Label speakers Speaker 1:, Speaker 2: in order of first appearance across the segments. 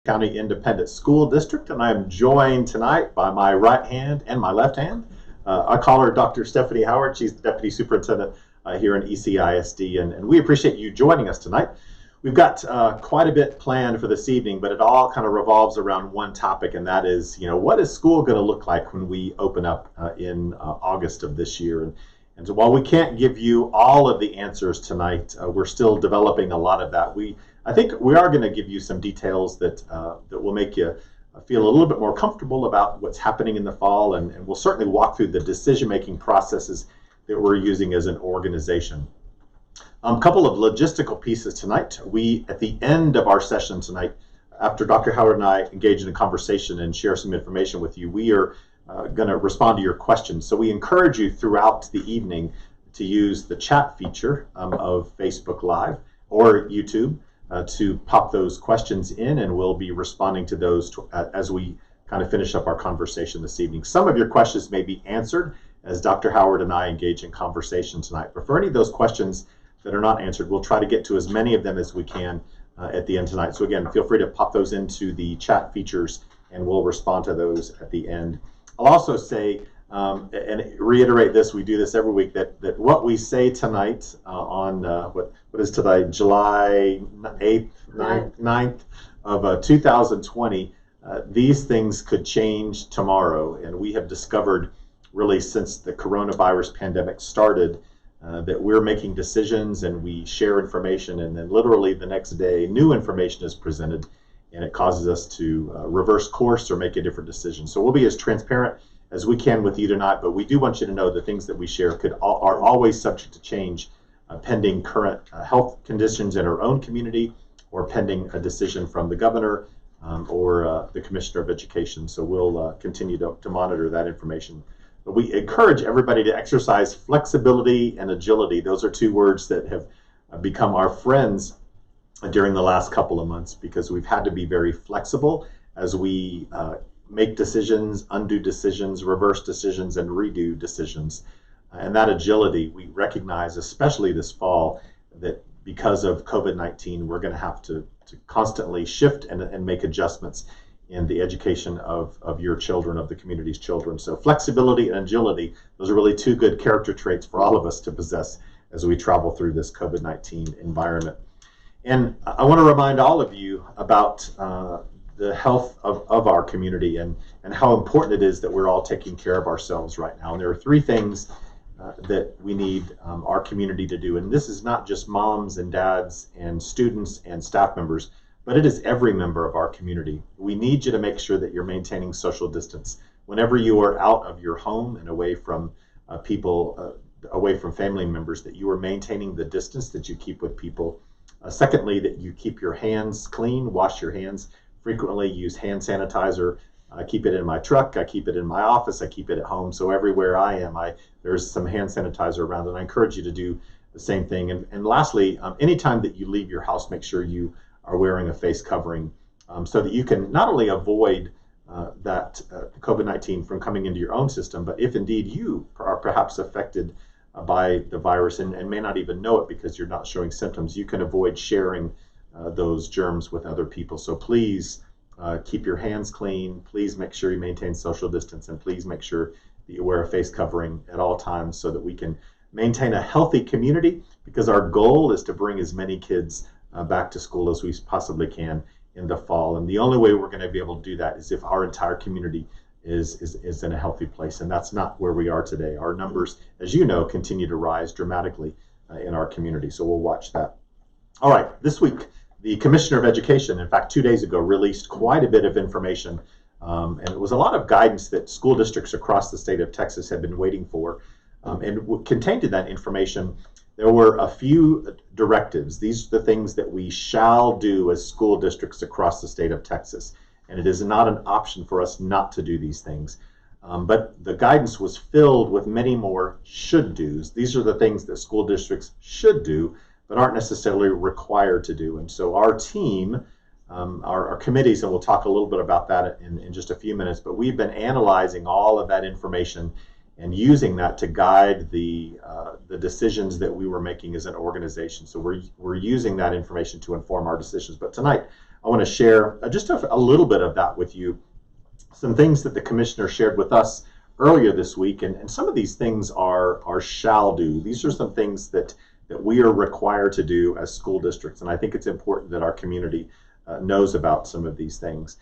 Speaker 1: County Independent School District, and I'm joined tonight by my right hand and my left hand. I call her Dr. Stephanie Howard. She's the Deputy Superintendent here in ECISD, and we appreciate you joining us tonight. We've got quite a bit planned for this evening, but it all kind of revolves around one topic, and that is, what is school going to look like when we open up in August of this year? And so while we can't give you all of the answers tonight, we're still developing a lot of that. I think we are going to give you some details that will make you feel a little bit more comfortable about what's happening in the fall, and we'll certainly walk through the decision-making processes that we're using as an organization. A couple of logistical pieces tonight. At the end of our session tonight, after Dr. Howard and I engage in a conversation and share some information with you, we are going to respond to your questions. So we encourage you throughout the evening to use the chat feature of Facebook Live or YouTube to pop those questions in, and we'll be responding to those as we kind of finish up our conversation this evening. Some of your questions may be answered as Dr. Howard and I engage in conversation tonight. But for any of those questions that are not answered, we'll try to get to as many of them as we can at the end tonight. So again, feel free to pop those into the chat features, and we'll respond to those at the end. I'll also say, and reiterate this, we do this every week, that what we say tonight on what is today, July 8th, 9th of 2020, these things could change tomorrow. And we have discovered really since the coronavirus pandemic started that we're making decisions and we share information, and then literally the next day new information is presented and it causes us to reverse course or make a different decision. So we'll be as transparent as we can with you tonight, but we do want you to know the things that we share are always subject to change pending current health conditions in our own community or pending a decision from the governor or the Commissioner of Education. So we'll continue to monitor that information. But we encourage everybody to exercise flexibility and agility. Those are two words that have become our friends during the last couple of months, because we've had to be very flexible as we make decisions, undo decisions, reverse decisions, and redo decisions. And that agility, we recognize, especially this fall, that because of COVID-19, we're going to have to constantly shift and make adjustments in the education of your children, of the community's children. So flexibility and agility, those are really two good character traits for all of us to possess as we travel through this COVID-19 environment. And I want to remind all of you about the health of our community and how important it is that we're all taking care of ourselves right now. And there are three things that we need our community to do. And this is not just moms and dads and students and staff members, but it is every member of our community. We need you to make sure that you're maintaining social distance. Whenever you are out of your home and away from people, away from family members, that you are maintaining the distance that you keep with people. Secondly, that you keep your hands clean, wash your hands frequently, use hand sanitizer. I keep it in my truck, I keep it in my office, I keep it at home. So everywhere I am, there's some hand sanitizer around, and I encourage you to do the same thing. And lastly, anytime that you leave your house, make sure you are wearing a face covering so that you can not only avoid that COVID-19 from coming into your own system, but if indeed you are perhaps affected by the virus and may not even know it because you're not showing symptoms, you can avoid sharing those germs with other people. So please keep your hands clean, please make sure you maintain social distance, and please make sure that you wear a face covering at all times so that we can maintain a healthy community, because our goal is to bring as many kids back to school as we possibly can in the fall. And the only way we're going to be able to do that is if our entire community is in a healthy place, and that's not where we are today. Our numbers, as you know, continue to rise dramatically in our community, so we'll watch that. All right, this week, the Commissioner of Education, in fact, 2 days ago, released quite a bit of information, and it was a lot of guidance that school districts across the state of Texas had been waiting for. And contained in that information, there were a few directives. These are the things that we shall do as school districts across the state of Texas. And it is not an option for us not to do these things. But the guidance was filled with many more should do's. These are the things that school districts should do, but aren't necessarily required to do. And so our team, our committees, and we'll talk a little bit about that in just a few minutes, but we've been analyzing all of that information and using that to guide the decisions that we were making as an organization. So we're using that information to inform our decisions. But tonight, I want to share just a little bit of that with you. Some things that the commissioner shared with us earlier this week, and some of these things are shall do. These are some things that we are required to do as school districts, and I think it's important that our community knows about some of these things.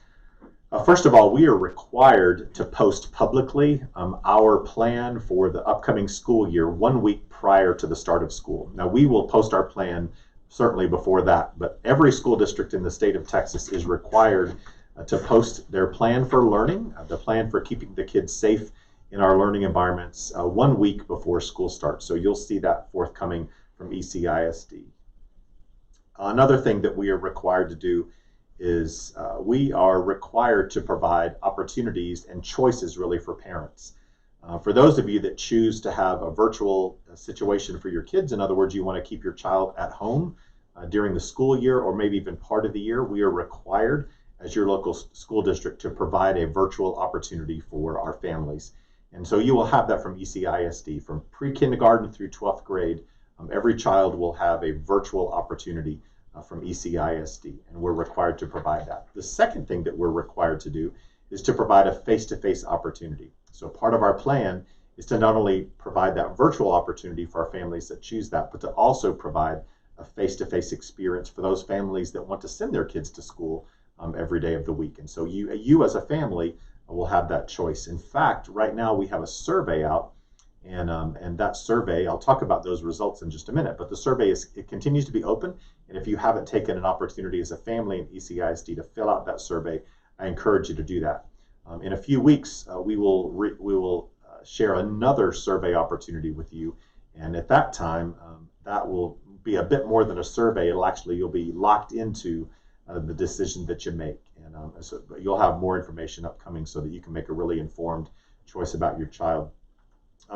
Speaker 1: First of all, we are required to post publicly our plan for the upcoming school year 1 week prior to the start of school. Now, we will post our plan certainly before that, but every school district in the state of Texas is required to post their plan for learning, the plan for keeping the kids safe in our learning environments 1 week before school starts. So you'll see that forthcoming from ECISD. Another thing that we are required to do is we are required to provide opportunities and choices really for parents. For those of you that choose to have a virtual situation for your kids, in other words, you want to keep your child at home during the school year or maybe even part of the year, we are required as your local school district to provide a virtual opportunity for our families. And so you will have that from ECISD. From pre-kindergarten through 12th grade, every child will have a virtual opportunity from ECISD, and we're required to provide that. The second thing that we're required to do is to provide a face-to-face opportunity. So part of our plan is to not only provide that virtual opportunity for our families that choose that, but to also provide a face-to-face experience for those families that want to send their kids to school every day of the week. And so you as a family will have that choice. In fact, right now we have a survey out, and that survey, I'll talk about those results in just a minute, but the survey it continues to be open. And if you haven't taken an opportunity as a family in ECISD to fill out that survey, I encourage you to do that. In a few weeks, we will share another survey opportunity with you, and at that time, that will be a bit more than a survey. You'll be locked into the decision that you make, and so you'll have more information upcoming so that you can make a really informed choice about your child.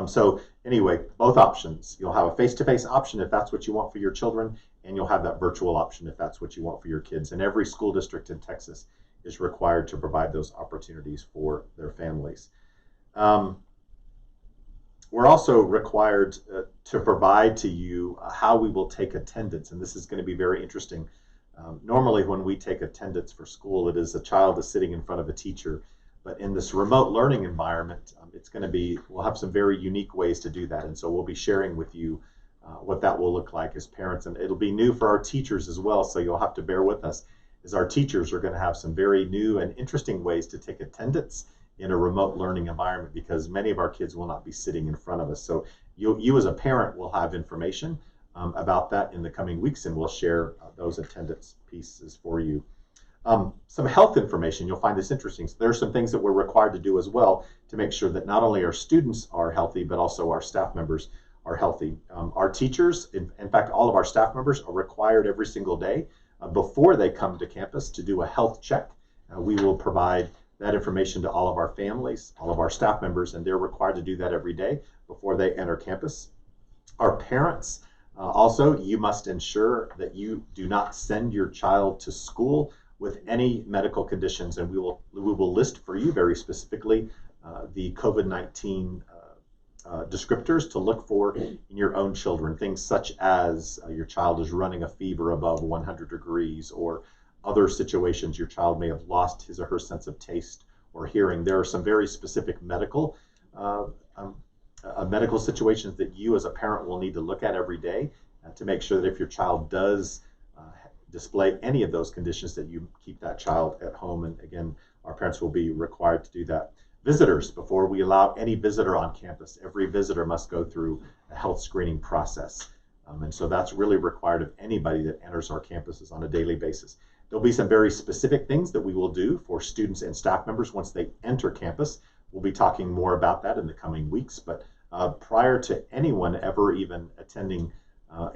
Speaker 1: So anyway, both options. You'll have a face-to-face option if that's what you want for your children, and you'll have that virtual option if that's what you want for your kids. And every school district in Texas is required to provide those opportunities for their families. We're also required to provide to you how we will take attendance, and this is going to be very interesting. Normally when we take attendance for school, it is a child is sitting in front of a teacher. But in this remote learning environment, we'll have some very unique ways to do that. And so we'll be sharing with you what that will look like as parents. And it'll be new for our teachers as well. So you'll have to bear with us as our teachers are going to have some very new and interesting ways to take attendance in a remote learning environment, because many of our kids will not be sitting in front of us. So you as a parent will have information about that in the coming weeks, and we'll share those attendance pieces for you. Some health information, you'll find this interesting. So there are some things that we're required to do as well to make sure that not only our students are healthy, but also our staff members are healthy. Our teachers, in fact, all of our staff members are required every single day before they come to campus to do a health check. We will provide that information to all of our families, all of our staff members, and they're required to do that every day before they enter campus. Our parents, also, you must ensure that you do not send your child to school with any medical conditions, and we will list for you very specifically the COVID-19 descriptors to look for in your own children. Things such as your child is running a fever above 100 degrees, or other situations your child may have lost his or her sense of taste or hearing. There are some very specific medical situations that you as a parent will need to look at every day to make sure that if your child does display any of those conditions, that you keep that child at home. And again, our parents will be required to do that. Visitors, before we allow any visitor on campus, every visitor must go through a health screening process. And so that's really required of anybody that enters our campuses on a daily basis. There'll be some very specific things that we will do for students and staff members once they enter campus. We'll be talking more about that in the coming weeks, but prior to anyone ever even attending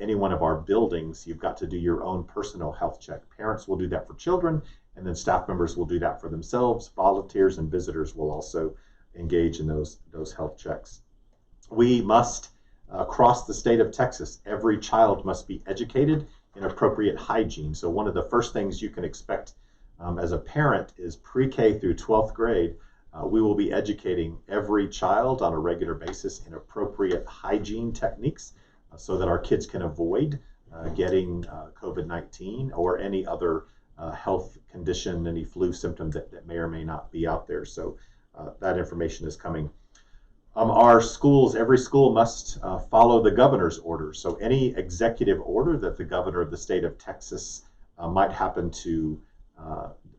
Speaker 1: any one of our buildings, you've got to do your own personal health check. Parents will do that for children, and then staff members will do that for themselves. Volunteers and visitors will also engage in those health checks. We must, across the state of Texas, every child must be educated in appropriate hygiene. So one of the first things you can expect as a parent is pre-K through 12th grade, we will be educating every child on a regular basis in appropriate hygiene techniques, so that our kids can avoid getting COVID-19 or any other health condition, any flu symptoms that may or may not be out there. So that information is coming. Our schools, every school must follow the governor's orders. So any executive order that the governor of the state of Texas might happen to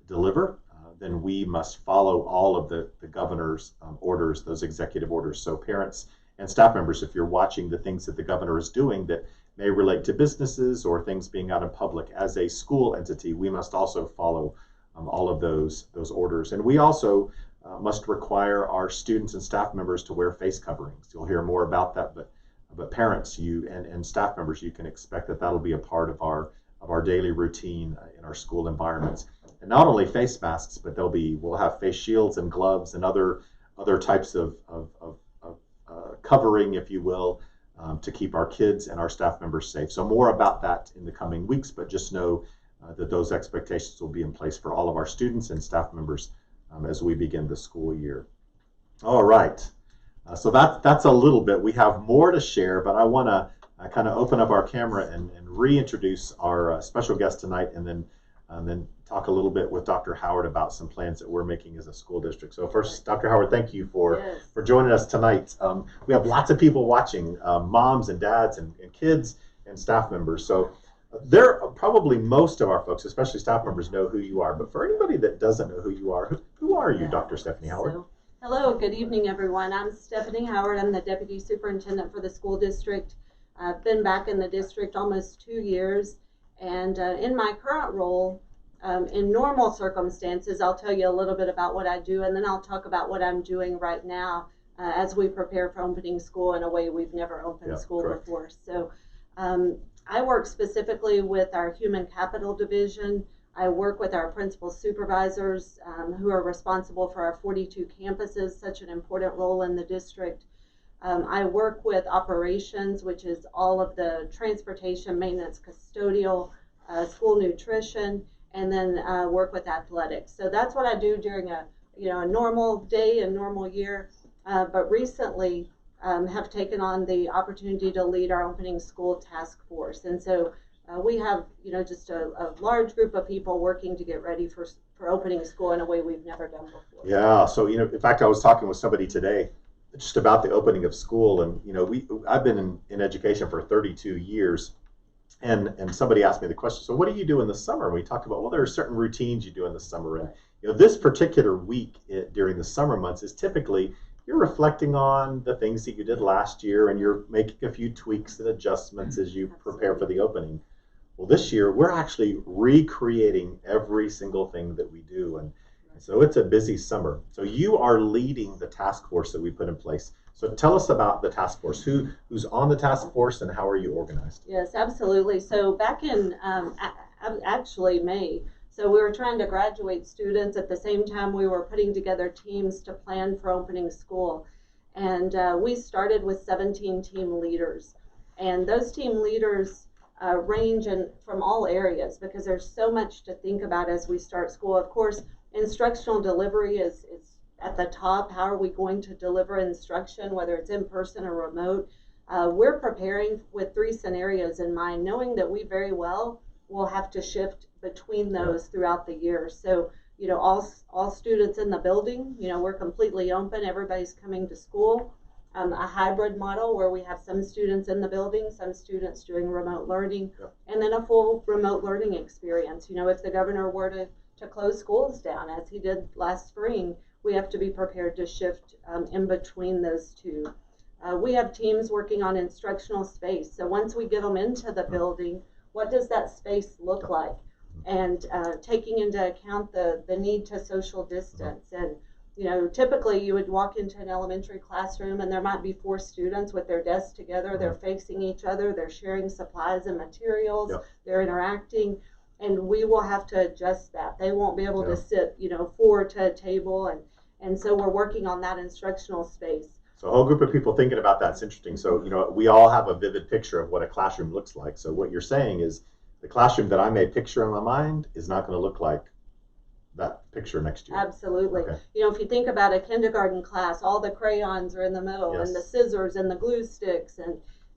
Speaker 1: deliver, then we must follow all of the governor's orders, those executive orders. So parents and staff members, if you're watching the things that the governor is doing that may relate to businesses or things being out in public, as a school entity, we must also follow all of those orders. And we also must require our students and staff members to wear face coverings. You'll hear more about that, but parents, you and staff members, you can expect that that'll be a part of our daily routine in our school environments. And not only face masks, but we'll have face shields and gloves and other types of covering, if you will, to keep our kids and our staff members safe. So more about that in the coming weeks, but just know that those expectations will be in place for all of our students and staff members as we begin the school year. All right, so that's a little bit. We have more to share, but I want to kind of open up our camera and reintroduce our special guest tonight, and then talk a little bit with Dr. Howard about some plans that we're making as a school district. So first, Dr. Howard, thank you for joining us tonight. We have lots of people watching, moms and dads and kids and staff members. So probably most of our folks, especially staff members, know who you are. But for anybody that doesn't know who you are, who are you, Dr. Stephanie Howard?
Speaker 2: Hello, good evening, everyone. I'm Stephanie Howard. I'm the Deputy Superintendent for the school district. I've been back in the district almost 2 years. And in my current role, in normal circumstances, I'll tell you a little bit about what I do, and then I'll talk about what I'm doing right now as we prepare for opening school in a way we've never opened school before. So I work specifically with our Human Capital Division. I work with our principal supervisors who are responsible for our 42 campuses, such an important role in the district. I work with operations, which is all of the transportation, maintenance, custodial, school nutrition, and then work with athletics. So that's what I do during a normal day and normal year. But recently have taken on the opportunity to lead our opening school task force. And so we have just a large group of people working to get ready for opening school in a way we've never done before.
Speaker 1: Yeah. So in fact, I was talking with somebody today just about the opening of school, and I've been in education for 32 years. And somebody asked me the question, so what do you do in the summer? And we talked about, well, there are certain routines you do in the summer. And this particular week during the summer months is typically you're reflecting on the things that you did last year, and you're making a few tweaks and adjustments as you prepare for the opening. Well, this year we're actually recreating every single thing that we do, and so it's a busy summer. So you are leading the task force that we put in place. So tell us about the task force. Who's on the task force, and how are you organized?
Speaker 2: Yes, absolutely. So back in actually May, so we were trying to graduate students at the same time we were putting together teams to plan for opening school. And we started with 17 team leaders. And those team leaders range from all areas, because there's so much to think about as we start school. Of course, instructional delivery is at the top. How are we going to deliver instruction, whether it's in person or remote? We're preparing with 3 scenarios in mind, knowing that we very well will have to shift between those throughout the year. So, all students in the building, we're completely open. Everybody's coming to school. A hybrid model where we have some students in the building, some students doing remote learning, and then a full remote learning experience. If the governor were to close schools down, as he did last spring, we have to be prepared to shift in between those two. We have teams working on instructional space. So once we get them into the building, what does that space look like? And taking into account the need to social distance. And typically you would walk into an elementary classroom and there might be 4 students with their desks together. They're facing each other. They're sharing supplies and materials. They're interacting. And we will have to adjust that. They won't be able to sit, 4 to a table. And so we're working on that instructional space.
Speaker 1: So a whole group of people thinking about that. It's interesting. So, we all have a vivid picture of what a classroom looks like. So what you're saying is the classroom that I may picture in my mind is not going to look like that picture next year.
Speaker 2: Absolutely. Okay. If you think about a kindergarten class, all the crayons are in the middle, and the scissors and the glue sticks,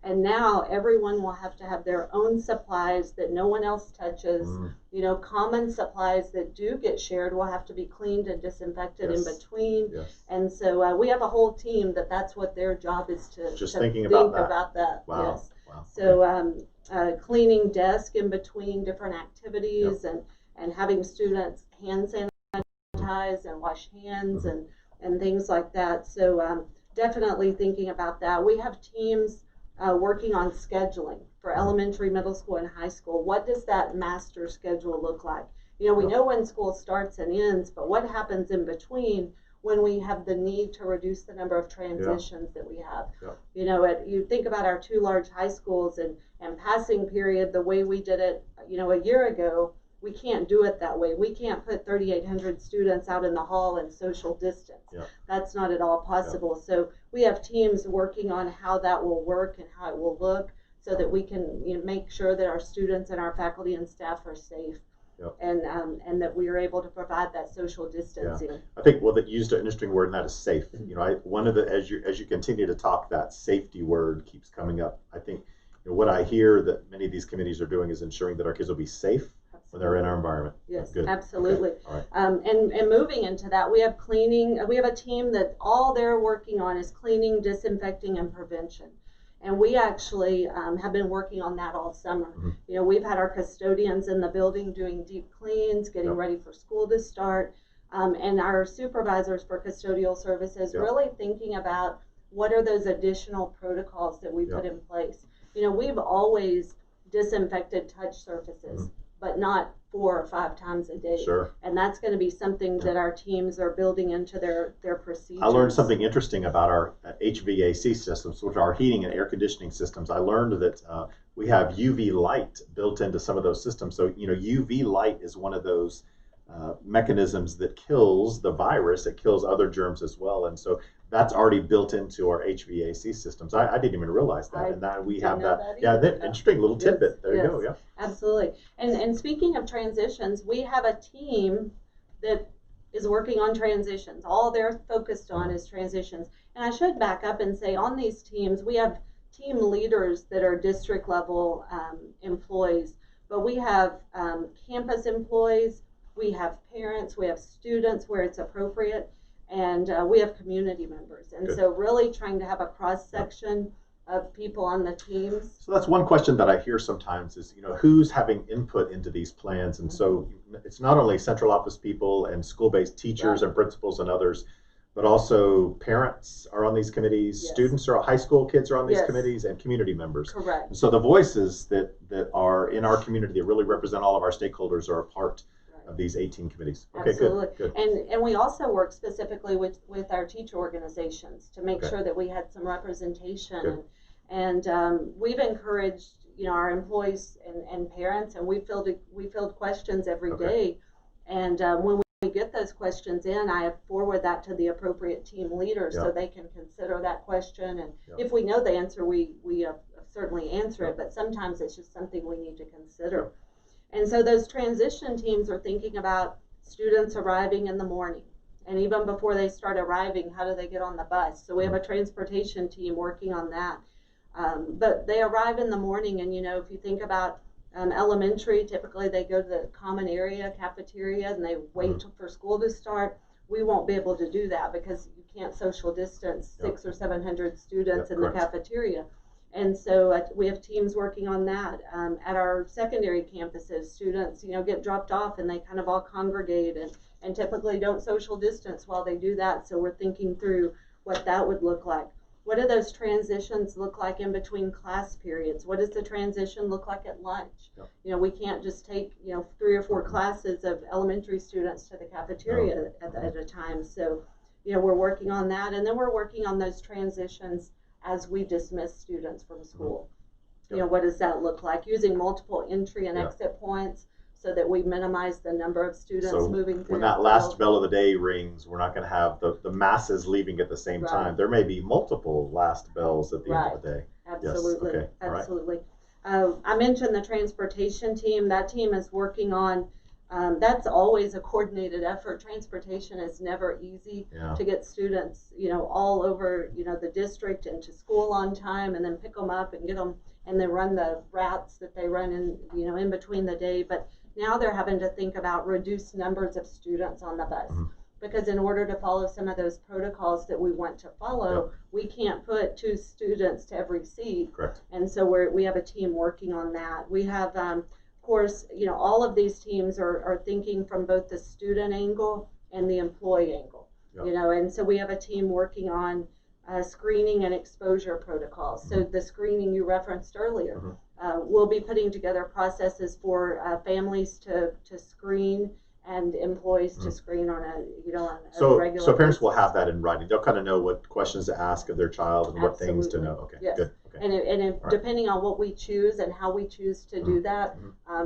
Speaker 2: And now everyone will have to have their own supplies that no one else touches. You know, common supplies that do get shared will have to be cleaned and disinfected in between. And so we have a whole team that's what their job is to
Speaker 1: think
Speaker 2: about that.
Speaker 1: Wow.
Speaker 2: Yes.
Speaker 1: Wow.
Speaker 2: So cleaning desk in between different activities and having students hand sanitize and wash hands and things like that. So definitely thinking about that. We have teams working on scheduling for elementary, middle school, and high school. What does that master schedule look like? You know, we know when school starts and ends, but what happens in between when we have the need to reduce the number of transitions that we have? You know, you think about our two large high schools and passing period, the way we did it, you know, a year ago, we can't do it that way. We can't put 3,800 students out in the hall and social distance. That's not at all possible. So we have teams working on how that will work and how it will look so that we can, you know, make sure that our students and our faculty and staff are safe. And that we are able to provide that social distancing.
Speaker 1: I think that you used an interesting word, and that is safe. You know, one of the as you continue to talk, that safety word keeps coming up. I think, you know, what I hear that many of these committees are doing is ensuring that our kids will be safe when they're in our environment.
Speaker 2: Yes,
Speaker 1: good.
Speaker 2: Absolutely.
Speaker 1: Okay. All right.
Speaker 2: And moving into that, we have cleaning. We have a team that all they're working on is cleaning, disinfecting, and prevention. And we actually have been working on that all summer. You know, we've had our custodians in the building doing deep cleans, getting ready for school to start, and our supervisors for custodial services really thinking about what are those additional protocols that we put in place. You know, we've always disinfected touch surfaces, but not 4 or 5 times a day. And that's going to be something that our teams are building into their procedures.
Speaker 1: I learned something interesting about our HVAC systems, which are our heating and air conditioning systems. I learned that we have UV light built into some of those systems. So, you know, UV light is one of those mechanisms that kills the virus. It kills other germs as well. And so that's already built into our HVAC systems. I didn't even realize that. And now we have that. Interesting little tidbit. There you go. Yeah.
Speaker 2: Absolutely. And speaking of transitions, we have a team that is working on transitions. All they're focused on is transitions. And I should back up and say on these teams, we have team leaders that are district level employees, but we have campus employees, we have parents, we have students where it's appropriate, and we have community members. And so really trying to have a cross section of people on the teams.
Speaker 1: So that's one question that I hear sometimes is, you know, who's having input into these plans? And so it's not only central office people and school-based teachers and principals and others, but also parents are on these committees, students are, high school kids are on these committees, and community members.
Speaker 2: Correct.
Speaker 1: So the voices that are in our community that really represent all of our stakeholders are a part of these 18 committees. Okay,
Speaker 2: Absolutely.
Speaker 1: Good.
Speaker 2: And we also work specifically with our teacher organizations to make sure that we had some representation. And we've encouraged, you know, our employees and parents, and we filled questions every day. And when we get those questions in, I forward that to the appropriate team leader so they can consider that question. And if we know the answer, we certainly answer it. But sometimes it's just something we need to consider. And so those transition teams are thinking about students arriving in the morning. And even before they start arriving, how do they get on the bus? So we have a transportation team working on that. But they arrive in the morning, and, you know, if you think about elementary, typically they go to the common area cafeteria and they wait for school to start. We won't be able to do that because you can't social distance 600 or 700 students in the cafeteria. And so we have teams working on that. At our secondary campuses, students, you know, get dropped off and they kind of all congregate and typically don't social distance while they do that. So we're thinking through what that would look like. What do those transitions look like in between class periods? What does the transition look like at lunch? You know, we can't just take, you know, 3 or 4 classes of elementary students to the cafeteria at a time. So, you know, we're working on that. And then we're working on those transitions as we dismiss students from school. You know, what does that look like? Using multiple entry and exit points so that we minimize the number of students moving through.
Speaker 1: When that last bell of the day rings, we're not going to have the masses leaving at the same time. There may be multiple last bells at the end of the day.
Speaker 2: Absolutely.
Speaker 1: Yes. Okay.
Speaker 2: Absolutely. I mentioned the transportation team. That team is working on That's always a coordinated effort. Transportation is never easy to get students, all over, the district and to school on time, and then pick them up and get them, and then run the routes that they run in, in between the day. But now they're having to think about reduced numbers of students on the bus. Because in order to follow some of those protocols that we want to follow, we can't put 2 students to every seat.
Speaker 1: Correct.
Speaker 2: And so we have a team working on that. We have, of course, all of these teams are thinking from both the student angle and the employee angle. And so we have a team working on screening and exposure protocols. So the screening you referenced earlier, we'll be putting together processes for families to screen and employees to screen on a regular
Speaker 1: So parents
Speaker 2: basis.
Speaker 1: will have that in writing. They'll kind of know what questions to ask of their child and what things to know. Okay,
Speaker 2: yes.
Speaker 1: Good. Okay.
Speaker 2: And depending on what we choose and how we choose to do that,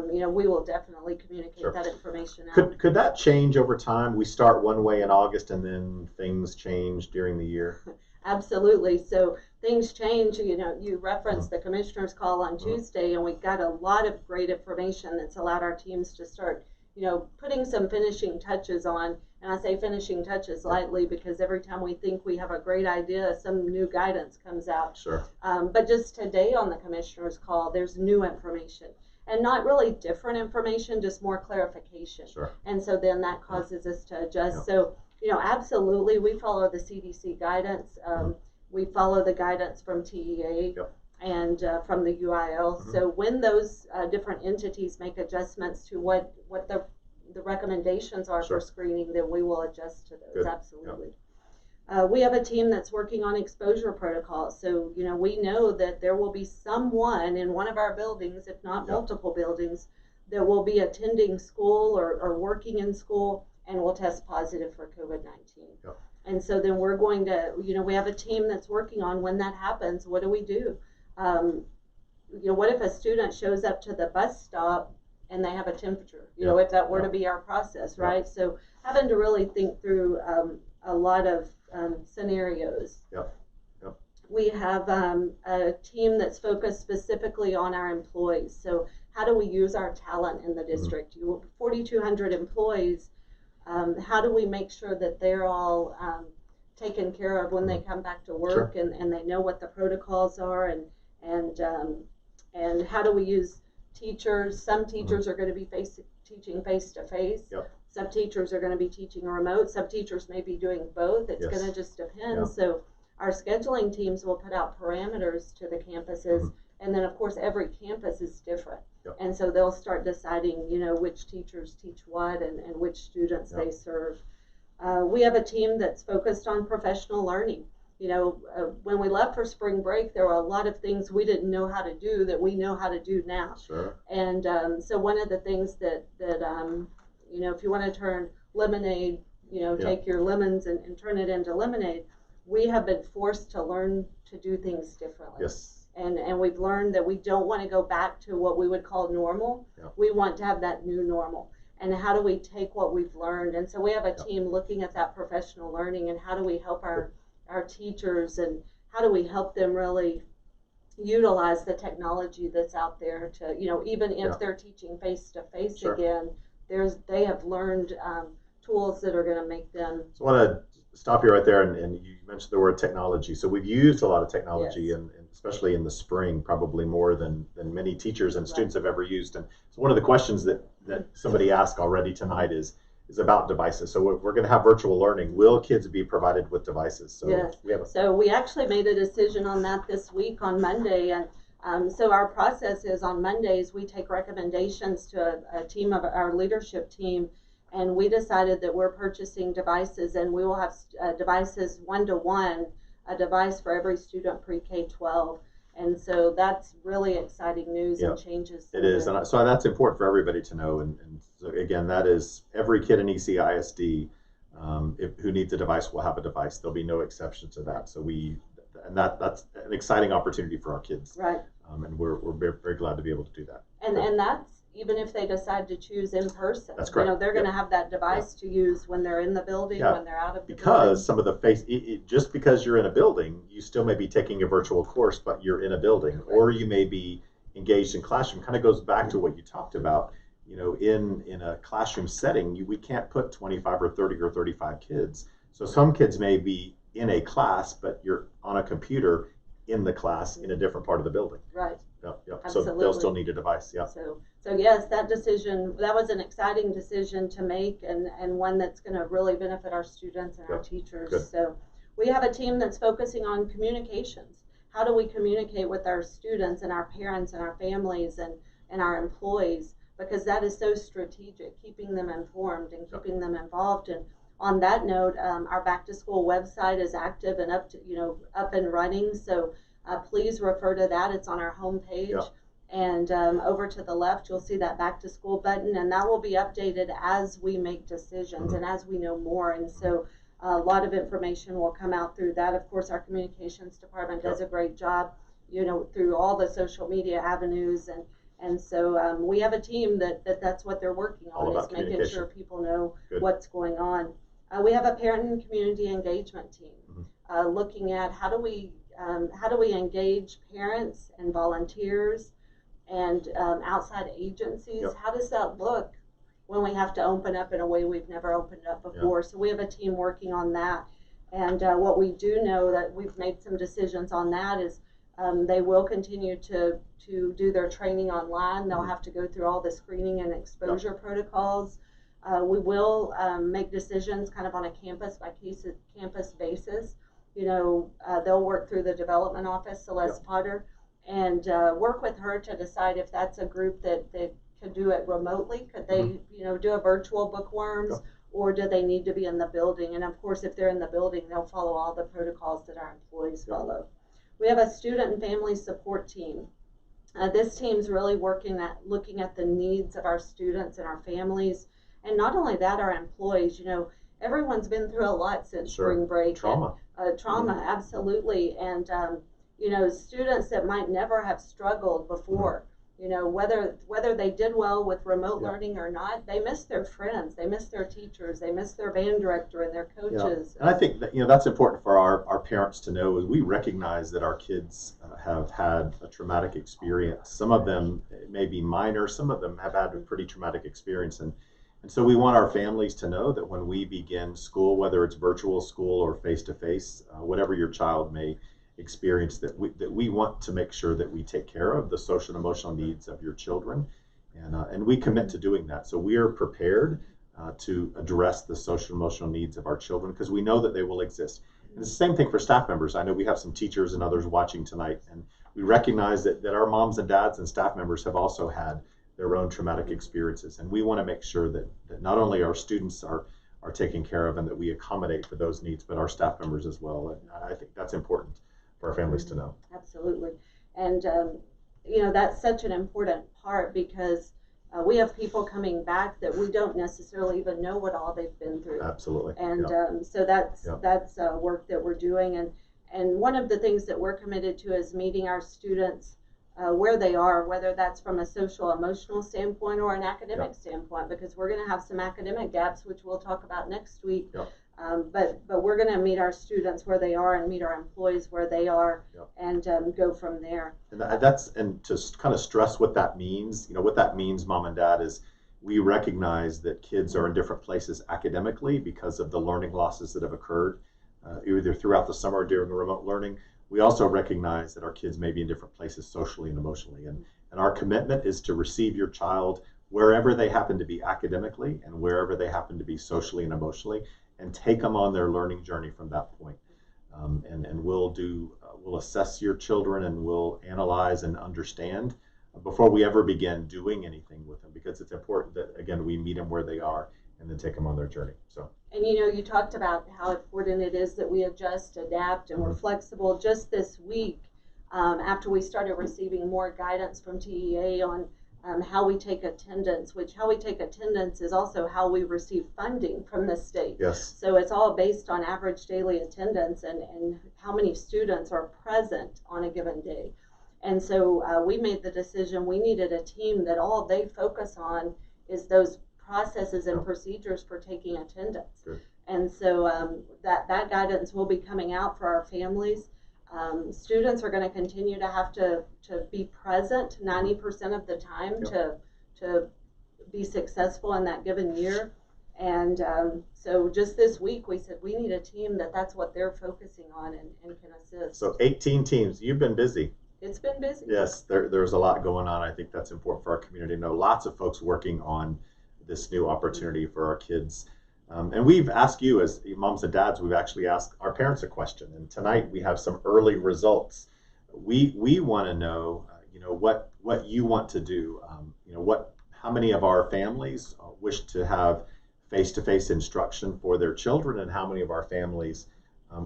Speaker 2: we will definitely communicate that information out.
Speaker 1: Could that change over time? We start one way in August and then things change during the year?
Speaker 2: Absolutely. So things change. You referenced the commissioner's call on Tuesday, and we got a lot of great information that's allowed our teams to start putting some finishing touches on. And I say finishing touches lightly because every time we think we have a great idea, some new guidance comes out.
Speaker 1: Sure.
Speaker 2: But just today on the commissioner's call, there's new information. And not really different information, just more clarification.
Speaker 1: Sure.
Speaker 2: And so then that causes us to adjust. So, absolutely, we follow the CDC guidance. We follow the guidance from TEA. And from the UIL. So when those different entities make adjustments to what the recommendations are for screening, then we will adjust to those. Good. Absolutely. We have a team that's working on exposure protocols. So, we know that there will be someone in one of our buildings, if not multiple buildings, that will be attending school or working in school and will test positive for COVID-19. And so then we're going to, we have a team that's working on when that happens, what do we do? What if a student shows up to the bus stop and they have a temperature? If that were to be our process, right? So having to really think through a lot of scenarios. We have a team that's focused specifically on our employees. So how do we use our talent in the district? 4,200 employees. How do we make sure that they're all taken care of when they come back to work, and they know what the protocols are, and how do we use teachers? Some teachers are going to be teaching face-to-face. Some teachers are going to be teaching remote. Some teachers may be doing both. It's going to just depend. So our scheduling teams will put out parameters to the campuses, and then of course every campus is different. And so they'll start deciding, which teachers teach what and which students they serve. We have a team that's focused on professional learning. When we left for spring break, there were a lot of things we didn't know how to do that we know how to do now. And so one of the things that if you want to turn lemonade, take your lemons and turn it into lemonade, we have been forced to learn to do things differently. And we've learned that we don't want to go back to what we would call normal. We want to have that new normal. And how do we take what we've learned? And so we have a team looking at that professional learning, and how do we help our teachers, and how do we help them really utilize the technology that's out there to, even if they're teaching face-to-face again, they have learned tools that are going to make them.
Speaker 1: So I want to stop you right there, and you mentioned the word technology. So we've used a lot of technology, and especially in the spring, probably more than many teachers and students have ever used. And so one of the questions that somebody asked already tonight is about devices. So we're going to have virtual learning. Will kids be provided with devices? So
Speaker 2: we actually made a decision on that this week on Monday, and so our process is on Mondays we take recommendations to a team of our leadership team, and we decided that we're purchasing devices, and we will have devices 1-to-1, a device for every student pre-K-12. And so that's really exciting news and changes.
Speaker 1: It is, and so that's important for everybody to know. And so again, that is every kid in ECISD who needs a device will have a device. There'll be no exception to that. So that's an exciting opportunity for our kids. And we're very, very glad to be able to do that.
Speaker 2: And that's even if they decide to choose in person.
Speaker 1: That's correct.
Speaker 2: They're going to have that device to use when they're in the building, when they're out of the building.
Speaker 1: Because some of the just because you're in a building, you still may be taking a virtual course, but you're in a building, or you may be engaged in classroom. Kind of goes back to what you talked about. in a classroom setting, we can't put 25 or 30 or 35 kids. So some kids may be in a class, but you're on a computer in the class in a different part of the building.
Speaker 2: Right.
Speaker 1: Yep.
Speaker 2: Absolutely.
Speaker 1: So they'll still need a device. Yeah.
Speaker 2: So yes, that was an exciting decision to make, and one that's going to really benefit our students and our teachers.
Speaker 1: Good.
Speaker 2: So we have a team that's focusing on communications. How do we communicate with our students and our parents and our families and our employees? Because that is so strategic, keeping them informed and keeping them involved. And on that note, our back to school website is active and up and running. So please refer to that. It's on our homepage.
Speaker 1: Yeah.
Speaker 2: And over to the left, you'll see that back to school button, and that will be updated as we make decisions and as we know more. And so a lot of information will come out through that. Of course, our communications department does a great job, through all the social media avenues. And so we have a team that's what they're working on, is making sure people know what's going on. We have a parent and community engagement team looking at how do we engage parents and volunteers and outside agencies. How does that look when we have to open up in a way we've never opened up before? So we have a team working on that. And what we do know that we've made some decisions on that is they will continue to do their training online. They'll have to go through all the screening and exposure protocols. We will make decisions kind of on a campus basis. They'll work through the development office, Celeste Potter, and work with her to decide if that's a group that could do it remotely. Could they, do a virtual bookworms, or do they need to be in the building? And of course, if they're in the building, they'll follow all the protocols that our employees follow. We have a student and family support team. This team's really looking at the needs of our students and our families, and not only that, our employees. Everyone's been through a lot since spring break.
Speaker 1: Trauma.
Speaker 2: Absolutely. And students that might never have struggled before, whether they did well with remote learning or not, they miss their friends, they miss their teachers, they miss their band director and their coaches.
Speaker 1: And I think that that's important for our parents to know. Is we recognize that our kids have had a traumatic experience. Some of them may be minor, some of them have had a pretty traumatic experience, and so we want our families to know that when we begin school, whether it's virtual school or face-to-face, whatever your child may experience, that we want to make sure that we take care of the social and emotional needs of your children, and we commit to doing that. So we are prepared to address the social and emotional needs of our children, because we know that they will exist. And it's the same thing for staff members. I know we have some teachers and others watching tonight, and we recognize that our moms and dads and staff members have also had their own traumatic experiences, and we want to make sure that not only our students are taken care of and that we accommodate for those needs, but our staff members as well. And I think that's important for our families to know.
Speaker 2: Absolutely. And that's such an important part, because we have people coming back that we don't necessarily even know what all they've been through.
Speaker 1: Absolutely.
Speaker 2: And so that's work that we're doing, and one of the things that we're committed to is meeting our students where they are, whether that's from a social emotional standpoint or an academic standpoint, because we're going to have some academic gaps, which we'll talk about next week. But we're going to meet our students where they are and meet our employees where they are, and go from there.
Speaker 1: And and to kind of stress what that means, what that means, Mom and Dad, is we recognize that kids are in different places academically because of the learning losses that have occurred either throughout the summer or during remote learning. We also recognize that our kids may be in different places socially and emotionally, and our commitment is to receive your child wherever they happen to be academically and wherever they happen to be socially and emotionally, and take them on their learning journey from that point. And we'll assess your children, and we'll analyze and understand before we ever begin doing anything with them, because it's important that, again, we meet them where they are and then take them on their journey. So. And
Speaker 2: you talked about how important it is that we adjust, adapt, and we're flexible. Just this week, after we started receiving more guidance from TEA on how we take attendance, how we take attendance is also how we receive funding from the state.
Speaker 1: Yes.
Speaker 2: So it's all based on average daily attendance and how many students are present on a given day. And so we made the decision we needed a team that all they focus on is those processes and procedures for taking attendance.
Speaker 1: Good.
Speaker 2: And so that guidance will be coming out for our families. Students are going to continue to have to be present 90% of the time to be successful in that given year. And so just this week we said we need a team that's what they're focusing on and can assist.
Speaker 1: So 18 teams. You've been busy.
Speaker 2: It's been busy.
Speaker 1: Yes, there's a lot going on. I think that's important for our community to know. Lots of folks working on this new opportunity for our kids. And we've asked you as moms and dads, we've actually asked our parents a question. And tonight we have some early results. We want to know, what you want to do. How many of our families wish to have face-to-face instruction for their children, and how many of our families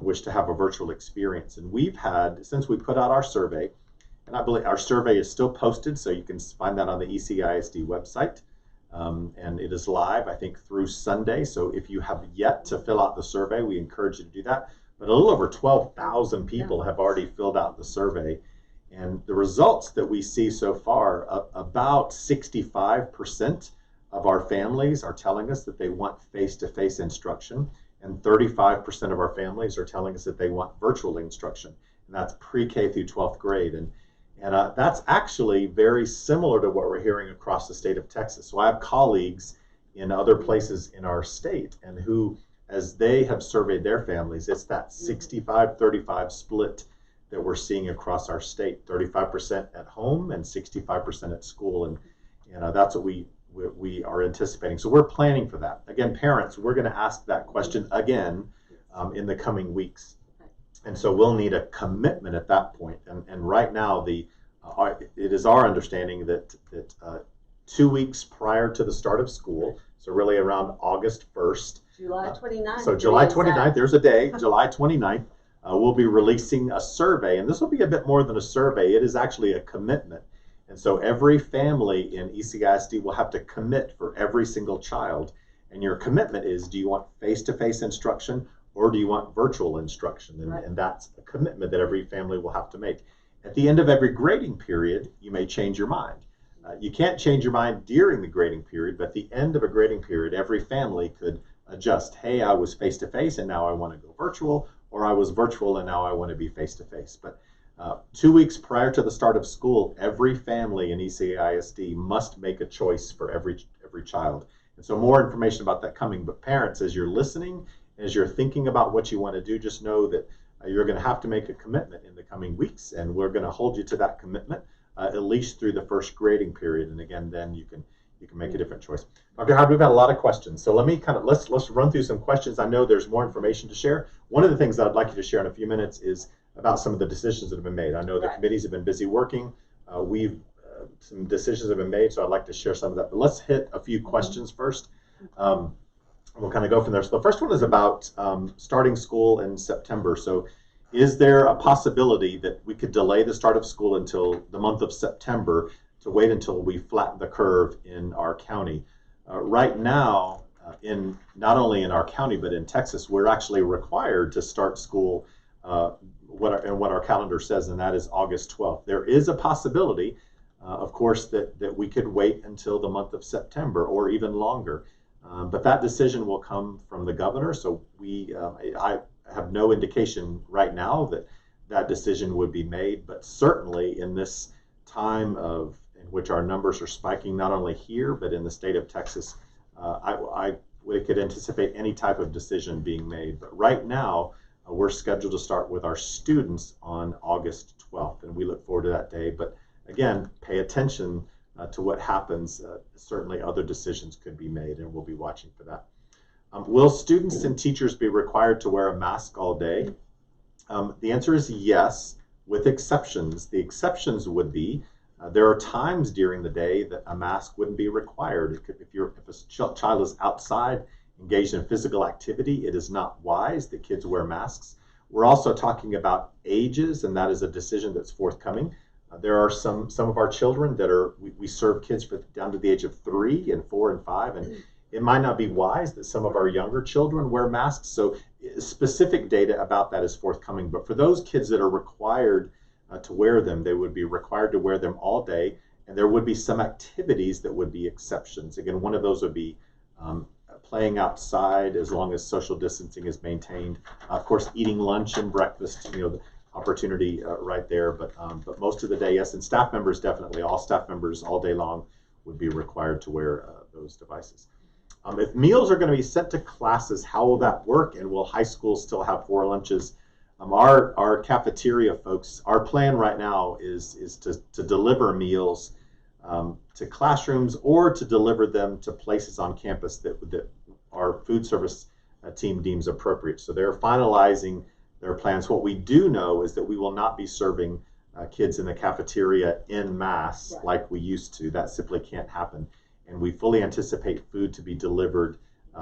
Speaker 1: wish to have a virtual experience. And we've had, since we put out our survey, and I believe our survey is still posted, so you can find that on the ECISD website. And it is live, I think, through Sunday. So if you have yet to fill out the survey, we encourage you to do that. But a little over 12,000 people have already filled out the survey. And the results that we see so far, about 65% of our families are telling us that they want face-to-face instruction, and 35% of our families are telling us that they want virtual instruction, and that's pre-K through 12th grade. And that's actually very similar to what we're hearing across the state of Texas. So I have colleagues in other places in our state, and who, as they have surveyed their families, it's that 65-35 split that we're seeing across our state, 35% at home and 65% at school. And that's what we are anticipating. So we're planning for that. Again, parents, we're going to ask that question again in the coming weeks. And so we'll need a commitment at that point. And right now, it is our understanding that 2 weeks prior to the start of school, so really around August 1st.
Speaker 2: July 29th.
Speaker 1: So July 29th, there's a day, July 29th, we'll be releasing a survey. And this will be a bit more than a survey. It is actually a commitment. And so every family in ECISD will have to commit for every single child. And your commitment is, do you want face-to-face instruction or do you want virtual instruction? And that's a commitment that every family will have to make. At the end of every grading period, you may change your mind. You can't change your mind during the grading period, but at the end of a grading period, every family could adjust. Hey, I was face-to-face and now I want to go virtual, or I was virtual and now I want to be face-to-face. But 2 weeks prior to the start of school, every family in ECISD must make a choice for every child. And so more information about that coming. But parents, as you're listening, as you're thinking about what you want to do, just know that you're going to have to make a commitment in the coming weeks, and we're going to hold you to that commitment at least through the first grading period. And again, then you can make a different choice. Dr. Howard, we've had a lot of questions, so let me let's run through some questions. I know there's more information to share. One of the things that I'd like you to share in a few minutes is about some of the decisions that have been made. I know the committees have been busy working. Some decisions have been made, so I'd like to share some of that. But let's hit a few questions first. We'll kind of go from there. So the first one is about starting school in September. So is there a possibility that we could delay the start of school until the month of September to wait until we flatten the curve in our county? Right now, not only in our county, but in Texas, we're actually required to start school what our calendar says, and that is August 12th. There is a possibility, of course, that we could wait until the month of September or even longer. But that decision will come from the governor. So I have no indication right now that decision would be made. But certainly in this time in which our numbers are spiking, not only here, but in the state of Texas, we could anticipate any type of decision being made. But right now, we're scheduled to start with our students on August 12th, and we look forward to that day. But again, pay attention to what happens. Certainly other decisions could be made, and we'll be watching for that. Will students and teachers be required to wear a mask all day? The answer is yes, with exceptions. The exceptions would be there are times during the day that a mask wouldn't be required. If a child is outside, engaged in physical activity, it is not wise that kids wear masks. We're also talking about ages, and that is a decision that's forthcoming. There are some of our children that we serve kids down to the age of 3 and 4 and 5, and it might not be wise that some of our younger children wear masks. So specific data about that is forthcoming. But for those kids that are required to wear them, they would be required to wear them all day, and there would be some activities that would be exceptions. Again, one of those would be playing outside as long as social distancing is maintained. Of course, eating lunch and breakfast, the opportunity right there. But most of the day, yes, and staff members definitely, all staff members all day long would be required to wear those devices. If meals are going to be sent to classes, how will that work? And will high schools still have 4 lunches? Our cafeteria folks, our plan right now is to deliver meals to classrooms or to deliver them to places on campus that our food service team deems appropriate. So they're finalizing their plans. What we do know is that we will not be serving kids in the cafeteria en masse like we used to. That simply can't happen. And we fully anticipate food to be delivered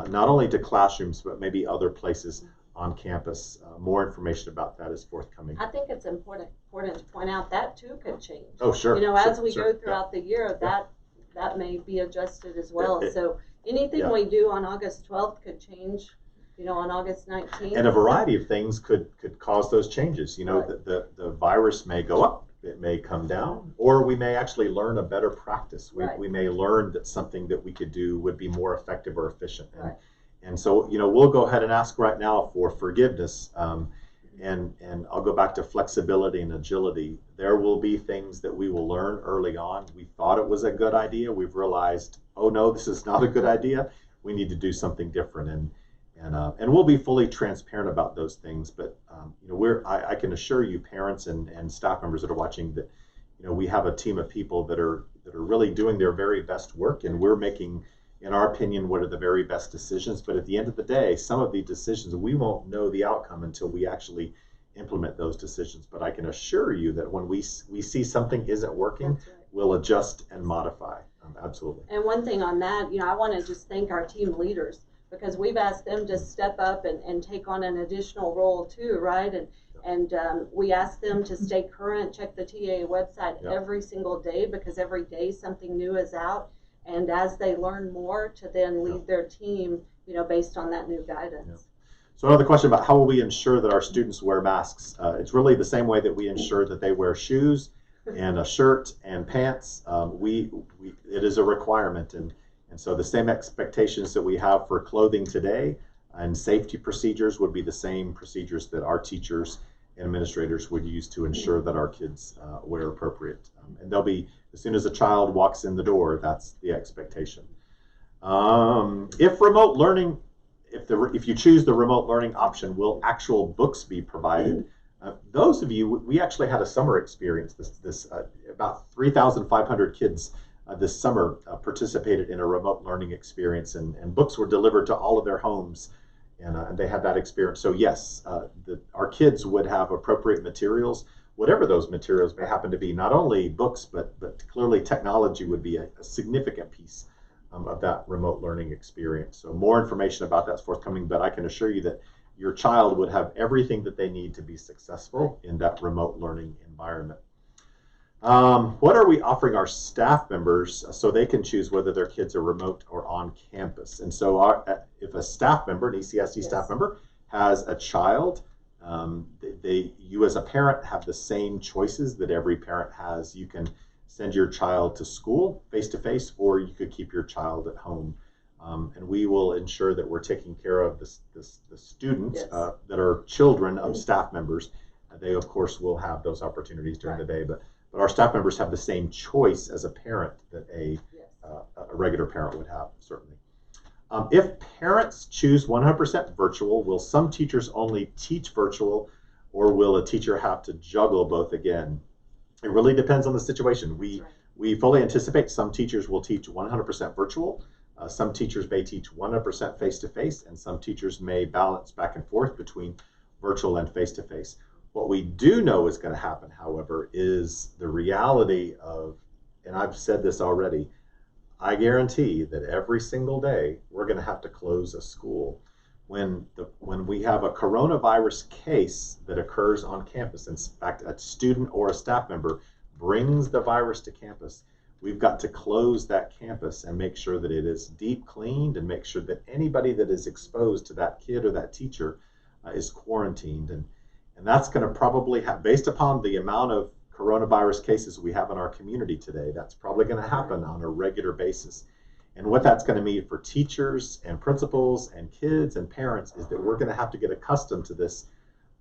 Speaker 1: not only to classrooms, but maybe other places on campus. More information about that is forthcoming.
Speaker 2: I think it's important to point out that too could change.
Speaker 1: Oh, sure.
Speaker 2: As we go throughout the year, that may be adjusted as well. So anything we do on August 12th could change, on August 19th.
Speaker 1: And a variety of things could cause those changes. The virus may go up, it may come down, or we may actually learn a better practice. We may learn that something that we could do would be more effective or efficient. And so, we'll go ahead and ask right now for forgiveness. And I'll go back to flexibility and agility. There will be things that we will learn early on. We thought it was a good idea. We've realized, oh no, this is not a good idea. We need to do something different. And we'll be fully transparent about those things. But I can assure you, parents and staff members that are watching, that we have a team of people that are really doing their very best work, and we're making, in our opinion, what are the very best decisions. But at the end of the day, some of the decisions, we won't know the outcome until we actually implement those decisions. But I can assure you that when we see something isn't working, we'll adjust and modify. Absolutely.
Speaker 2: And one thing on that, I want to just thank our team leaders, because we've asked them to step up and take on an additional role too, right? And we ask them to stay current, check the TA website every single day, because every day something new is out. And as they learn more, to then lead their team, based on that new guidance.
Speaker 1: So another question about how will we ensure that our students wear masks? It's really the same way that we ensure that they wear shoes and a shirt and pants. It is a requirement. And so the same expectations that we have for clothing today and safety procedures would be the same procedures that our teachers and administrators would use to ensure that our kids wear appropriate. And they'll be, as soon as a child walks in the door, that's the expectation. If remote learning, if you choose the remote learning option, will actual books be provided? Those of you, we actually had a summer experience. This about 3,500 kids this summer participated in a remote learning experience, and books were delivered to all of their homes, and they had that experience. So yes, our kids would have appropriate materials, whatever those materials may happen to be. Not only books, but clearly technology would be a significant piece of that remote learning experience. So more information about that's forthcoming, but I can assure you that your child would have everything that they need to be successful in that remote learning environment. What are we offering our staff members so they can choose whether their kids are remote or on campus? And so if a staff member, an ECISD staff member, has a child, you as a parent have the same choices that every parent has. You can send your child to school face-to-face, or you could keep your child at home. And we will ensure that we're taking care of the students that are children of staff members. They, of course, will have those opportunities during the day, but our staff members have the same choice as a parent that a regular parent would have, certainly. If parents choose 100% virtual, will some teachers only teach virtual, or will a teacher have to juggle both again? It really depends on the situation. We fully anticipate some teachers will teach 100% virtual. Some teachers may teach 100% face-to-face, and some teachers may balance back and forth between virtual and face-to-face. What we do know is going to happen, however, is the reality of, and I've said this already, I guarantee that every single day we're going to have to close a school. When we have a coronavirus case that occurs on campus, in fact, a student or a staff member brings the virus to campus, we've got to close that campus and make sure that it is deep cleaned, and make sure that anybody that is exposed to that kid or that teacher is quarantined. And that's going to probably have, based upon the amount of coronavirus cases we have in our community today, that's probably going to happen on a regular basis. And what that's going to mean for teachers and principals and kids and parents is that we're going to have to get accustomed to this.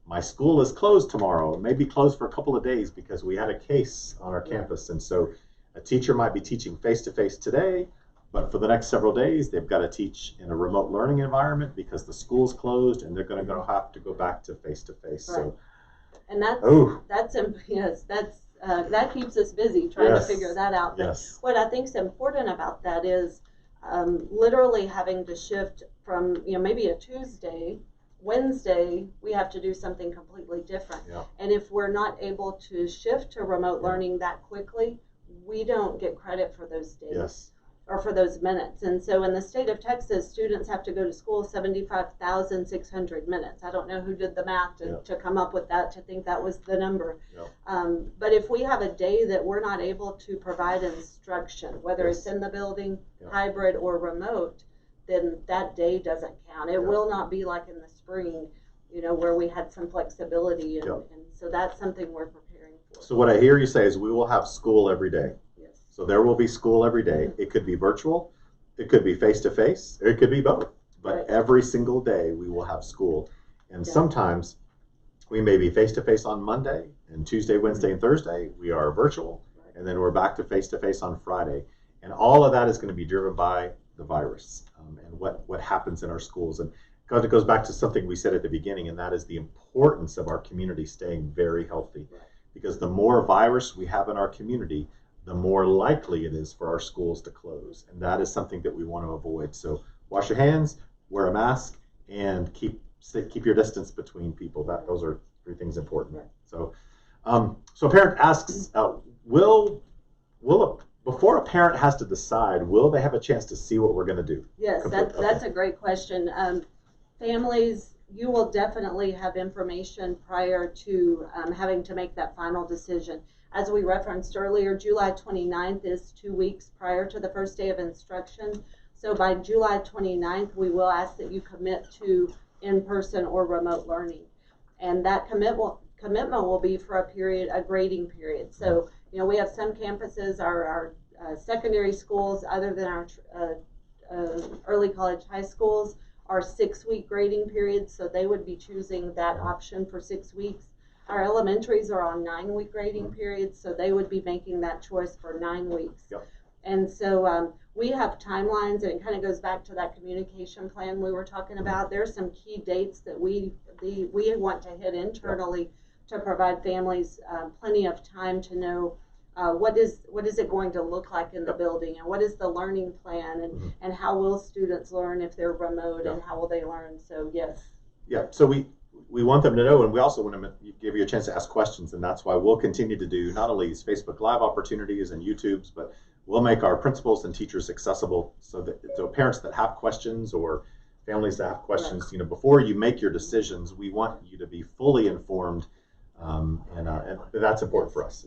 Speaker 1: My school is closed tomorrow. It may be closed for a couple of days because we had a case on our campus. And so a teacher might be teaching face-to-face today, But for the next several days, they've got to teach in a remote learning environment because the school's closed and they're going to have to go back to face-to-face.
Speaker 2: Right.
Speaker 1: So,
Speaker 2: and that keeps us busy trying to figure that out. But what I think is important about that is literally having to shift from, maybe a Tuesday, Wednesday, we have to do something completely different.
Speaker 1: Yeah.
Speaker 2: And if we're not able to shift to remote learning that quickly, we don't get credit for those days or for those minutes. And so in the state of Texas, students have to go to school 75,600 minutes. I don't know who did the math to come up with that, to think that was the number. But if we have a day that we're not able to provide instruction, whether it's in the building, hybrid, or remote, then that day doesn't count. It will not be like in the spring, where we had some flexibility. And so that's something we're preparing for.
Speaker 1: So what I hear you say is we will have school every day.
Speaker 2: Yes.
Speaker 1: So there will be school every day. It could be virtual, it could be face-to-face, or it could be both. But every single day we will have school. And sometimes we may be face-to-face on Monday, and Tuesday, Wednesday, and Thursday we are virtual, and then we're back to face-to-face on Friday. And all of that is going to be driven by the virus and what happens in our schools. And it goes back to something we said at the beginning, and that is the importance of our community staying very healthy. Because the more virus we have in our community, the more likely it is for our schools to close. And that is something that we want to avoid. So wash your hands, wear a mask, and keep your distance between people. Those are three things important. So a parent asks, before a parent has to decide, will they have a chance to see what we're going to do?
Speaker 2: Yes, that's a great question. Families, you will definitely have information prior to having to make that final decision. As we referenced earlier, July 29th is 2 weeks prior to the first day of instruction. So by July 29th, we will ask that you commit to in-person or remote learning. And that commitment will be for a grading period. So, we have some campuses, our secondary schools, other than our early college high schools, are 6-week grading periods. So they would be choosing that option for 6 weeks. Our elementaries are on 9-week grading periods. So they would be making that choice for 9 weeks. And so we have timelines, and it kind of goes back to that communication plan we were talking about. There's some key dates that we want to hit internally to provide families plenty of time to know what is it going to look like in the building, and what is the learning plan, and how will students learn if they're remote, and how will they learn. So
Speaker 1: so we want them to know, and we also want to give you a chance to ask questions, and that's why we'll continue to do not only these Facebook Live opportunities and YouTubes, but we'll make our principals and teachers accessible so parents that have questions or families that have questions, before you make your decisions, we want you to be fully informed. And that's important for us.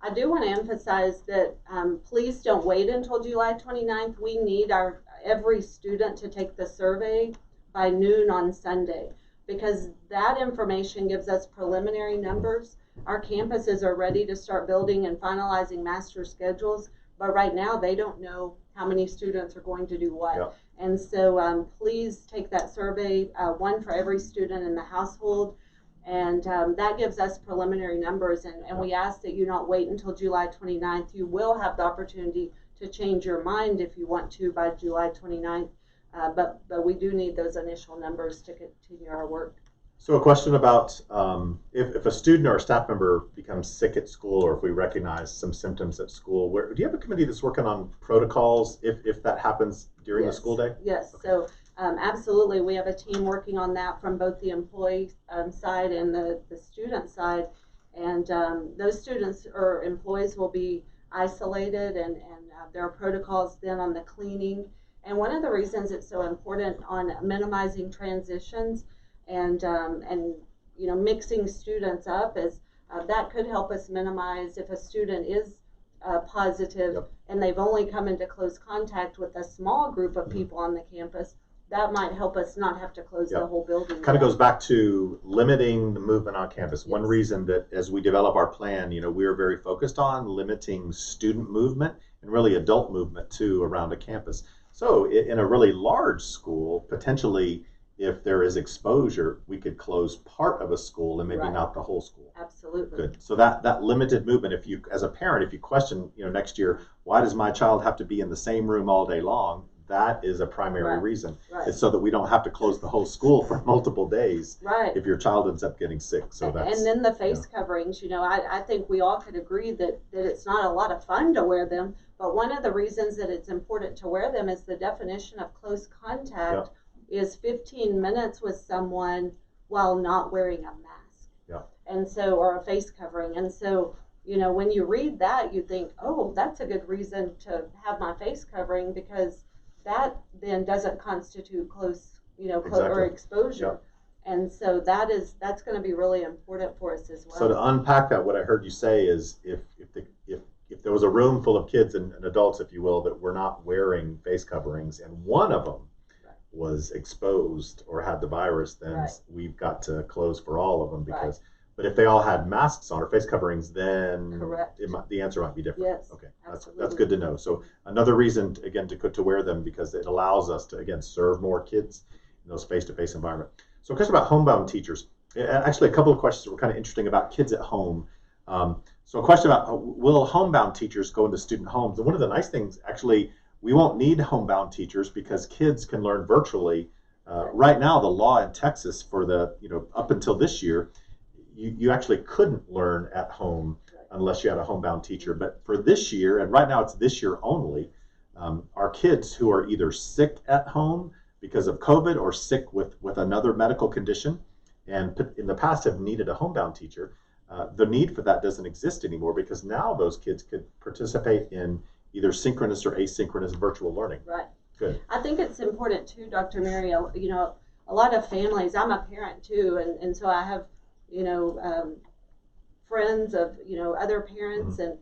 Speaker 2: I do want to emphasize that please don't wait until July 29th. We need every student to take the survey by noon on Sunday, because that information gives us preliminary numbers. Our campuses are ready to start building and finalizing master schedules, but right now they don't know how many students are going to do what. And so please take that survey, one for every student in the household. And that gives us preliminary numbers, and we ask that you not wait until July 29th. You will have the opportunity to change your mind if you want to by July 29th, but we do need those initial numbers to continue our work.
Speaker 1: So a question about if a student or a staff member becomes sick at school, or if we recognize some symptoms at school, do you have a committee that's working on protocols if that happens during the school day?
Speaker 2: Yes. So absolutely, we have a team working on that from both the employee side and the student side, and those students or employees will be isolated, and there are protocols then on the cleaning. And one of the reasons it's so important on minimizing transitions and mixing students up is that could help us minimize if a student is positive and they've only come into close contact with a small group of people on the campus. That might help us not have to close the whole building.
Speaker 1: Kind of goes back to limiting the movement on campus. One reason that as we develop our plan, we are very focused on limiting student movement and really adult movement too around a campus. So in a really large school, potentially if there is exposure, we could close part of a school and maybe
Speaker 2: Right.
Speaker 1: not the whole school.
Speaker 2: Absolutely.
Speaker 1: Good. So that limited movement, if you, as a parent, if you question, next year, why does my child have to be in the same room all day long? That is a primary
Speaker 2: Right.
Speaker 1: reason.
Speaker 2: Right.
Speaker 1: It's so that we don't have to close the whole school for multiple days
Speaker 2: Right.
Speaker 1: if your child ends up getting sick. So that's,
Speaker 2: and then the face coverings, I think we all could agree that it's not a lot of fun to wear them, but one of the reasons that it's important to wear them is the definition of close contact is 15 minutes with someone while not wearing a mask.
Speaker 1: Yeah.
Speaker 2: And so, or a face covering. And so, when you read that, you think, oh, that's a good reason to have my face covering, because that then doesn't constitute close, or exposure.
Speaker 1: Yep.
Speaker 2: And so that's going to be really important for us as well.
Speaker 1: So to unpack that, what I heard you say is if there was a room full of kids and adults, if you will, that were not wearing face coverings, and one of them was exposed or had the virus, then we've got to close for all of them, because. But if they all had masks on or face coverings, then the answer might be different.
Speaker 2: Yes,
Speaker 1: okay, that's good to know. So another reason, again, to wear them, because it allows us to, again, serve more kids in those face-to-face environment. So a question about homebound teachers. Actually, a couple of questions that were kind of interesting about kids at home. So a question about, will homebound teachers go into student homes? And one of the nice things, actually, we won't need homebound teachers because kids can learn virtually. Right now, the law in Texas for the, up until this year, you actually couldn't learn at home unless you had a homebound teacher. But for this year, and right now it's this year only, our kids who are either sick at home because of COVID or sick with another medical condition, and in the past have needed a homebound teacher, the need for that doesn't exist anymore, because now those kids could participate in either synchronous or asynchronous virtual learning.
Speaker 2: Right.
Speaker 1: Good.
Speaker 2: I think it's important too, Dr. Muri, a lot of families, I'm a parent too, and so I have friends of, other parents. And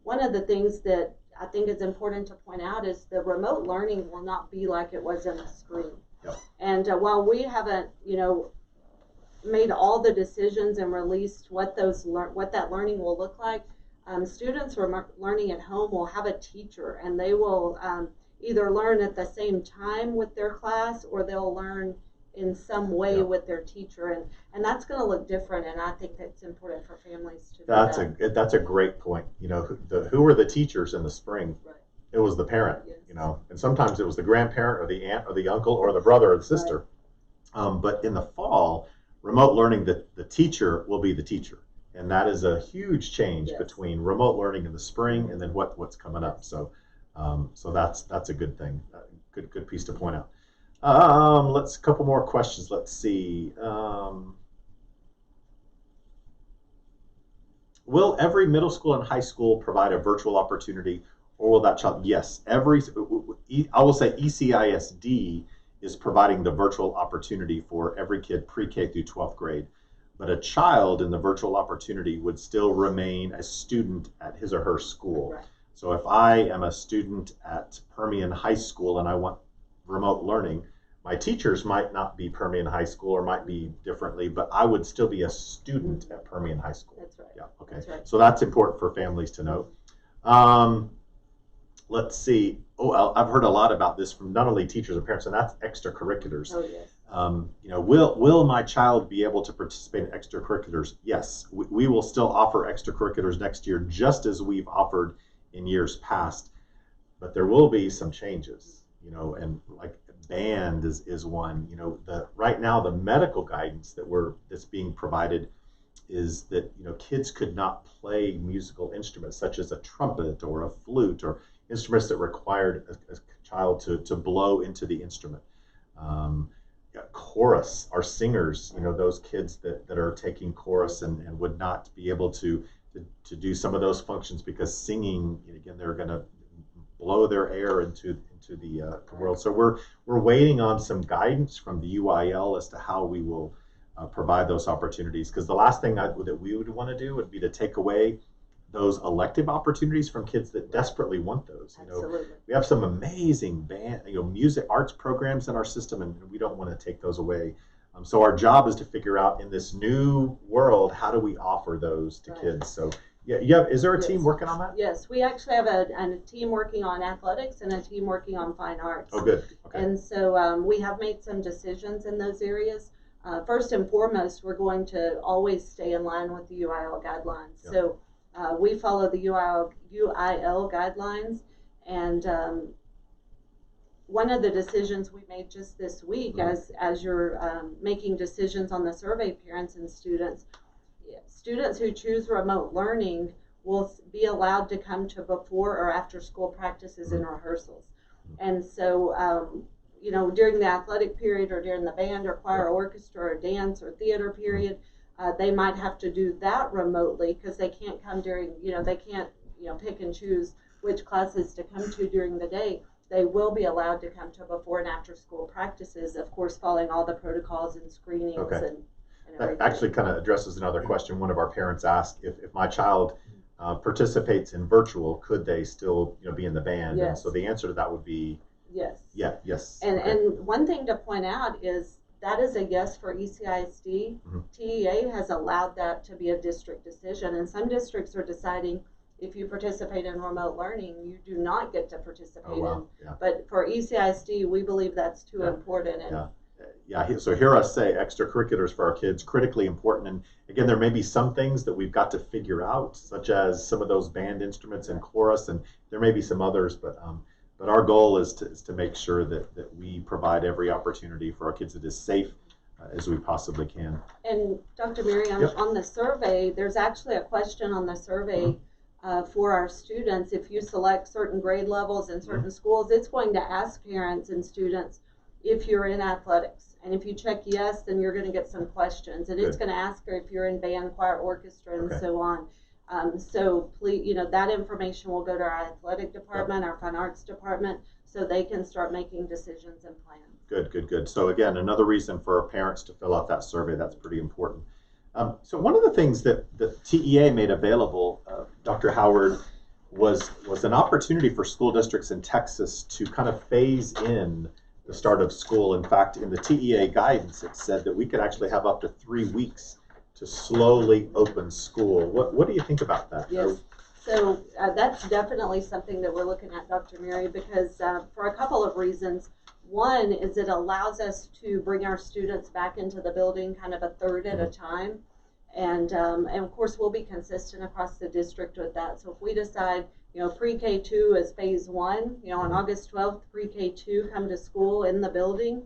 Speaker 2: one of the things that I think is important to point out is the remote learning will not be like it was in the spring.
Speaker 1: Yep.
Speaker 2: And while we haven't, made all the decisions and released what that learning will look like, students learning at home will have a teacher, and they will either learn at the same time with their class, or they'll learn in some way with their teacher, and that's going to look different, and I think that's important for families to do.
Speaker 1: That's a great point. Who were the teachers in the spring?
Speaker 2: Right.
Speaker 1: It was the parent. Yes. And sometimes it was the grandparent or the aunt or the uncle or the brother or the sister. Right. But in the fall, remote learning, the teacher will be the teacher, and that is a huge change between remote learning in the spring and then what's coming up. So that's a good thing. Good piece to point out. Let's a couple more questions. Let's see. Will every middle school and high school provide a virtual opportunity, or will that child? Yes, I will say ECISD is providing the virtual opportunity for every kid pre-K through 12th grade. But a child in the virtual opportunity would still remain a student at his or her school. Right. So if I am a student at Permian High School and I want remote learning, my teachers might not be Permian High School or might be differently, but I would still be a student at Permian High School.
Speaker 2: That's right.
Speaker 1: Yeah, okay.
Speaker 2: That's right.
Speaker 1: So that's important for families to know. Let's see. Oh, I've heard a lot about this from not only teachers and parents, and that's extracurriculars.
Speaker 2: Oh, yes.
Speaker 1: Will my child be able to participate in extracurriculars? Yes, we will still offer extracurriculars next year, just as we've offered in years past, but there will be some changes, and like band is one. Right now the medical guidance that's being provided is that kids could not play musical instruments such as a trumpet or a flute, or instruments that required a child to blow into the instrument. Chorus, our singers, those kids that are taking chorus and would not be able to do some of those functions, because singing, again, they're going to blow their air into the world. So we're waiting on some guidance from the UIL as to how we will provide those opportunities, because the last thing that we would want to do would be to take away those elective opportunities from kids that desperately want those.
Speaker 2: Absolutely.
Speaker 1: We have some amazing band, music arts programs in our system, and we don't want to take those away. So our job is to figure out, in this new world, how do we offer those to kids? So Yeah. Is there a
Speaker 2: Yes.
Speaker 1: team working on that?
Speaker 2: Yes, we actually have a team working on athletics and a team working on fine arts.
Speaker 1: Oh, good. Okay.
Speaker 2: And so we have made some decisions in those areas. First and foremost, we're going to always stay in line with the UIL guidelines.
Speaker 1: Yep.
Speaker 2: So we follow the UIL guidelines, and one of the decisions we made just this week, as you're making decisions on the survey parents and students who choose remote learning will be allowed to come to before or after school practices and rehearsals. And so, during the athletic period or during the band or choir or orchestra or dance or theater period, they might have to do that remotely because they can't come during, they can't, pick and choose which classes to come to during the day. They will be allowed to come to before and after school practices, of course, following all the protocols and screenings and
Speaker 1: that actually kind of addresses another question. One of our parents asked if my child participates in virtual, could they still be in the band?
Speaker 2: Yes.
Speaker 1: And so the answer to that would be
Speaker 2: yes.
Speaker 1: Yeah, yes.
Speaker 2: And one thing to point out is that is a yes for ECISD. TEA has allowed that to be a district decision, and some districts are deciding if you participate in remote learning, you do not get to participate in.
Speaker 1: Yeah.
Speaker 2: But for ECISD, we believe that's too important. And
Speaker 1: so hear us say extracurriculars for our kids, critically important. And again, there may be some things that we've got to figure out, such as some of those band instruments and chorus, and there may be some others, but our goal is to make sure that we provide every opportunity for our kids that is safe as we possibly can.
Speaker 2: And Dr. Muri, on the survey, there's actually a question on the survey for our students. If you select certain grade levels in certain schools, it's going to ask parents and students if you're in athletics. And if you check yes, then you're going to get some questions. And it's going to ask her if you're in band, choir, orchestra, and so on. So please, that information will go to our athletic department, our fine arts department, so they can start making decisions and plans.
Speaker 1: Good. So again, another reason for our parents to fill out that survey. That's pretty important. So one of the things that the TEA made available, Dr. Howard, was an opportunity for school districts in Texas to kind of phase in the start of school. In fact, in the TEA guidance, it said that we could actually have up to 3 weeks to slowly open school. What do you think about that?
Speaker 2: Yes. So that's definitely something that we're looking at, Dr. Muri, because for a couple of reasons. One is it allows us to bring our students back into the building kind of a third at a time. And of course, we'll be consistent across the district with that. So if we decide, pre-K2 is phase 1, on August 12th, pre-K2 come to school in the building,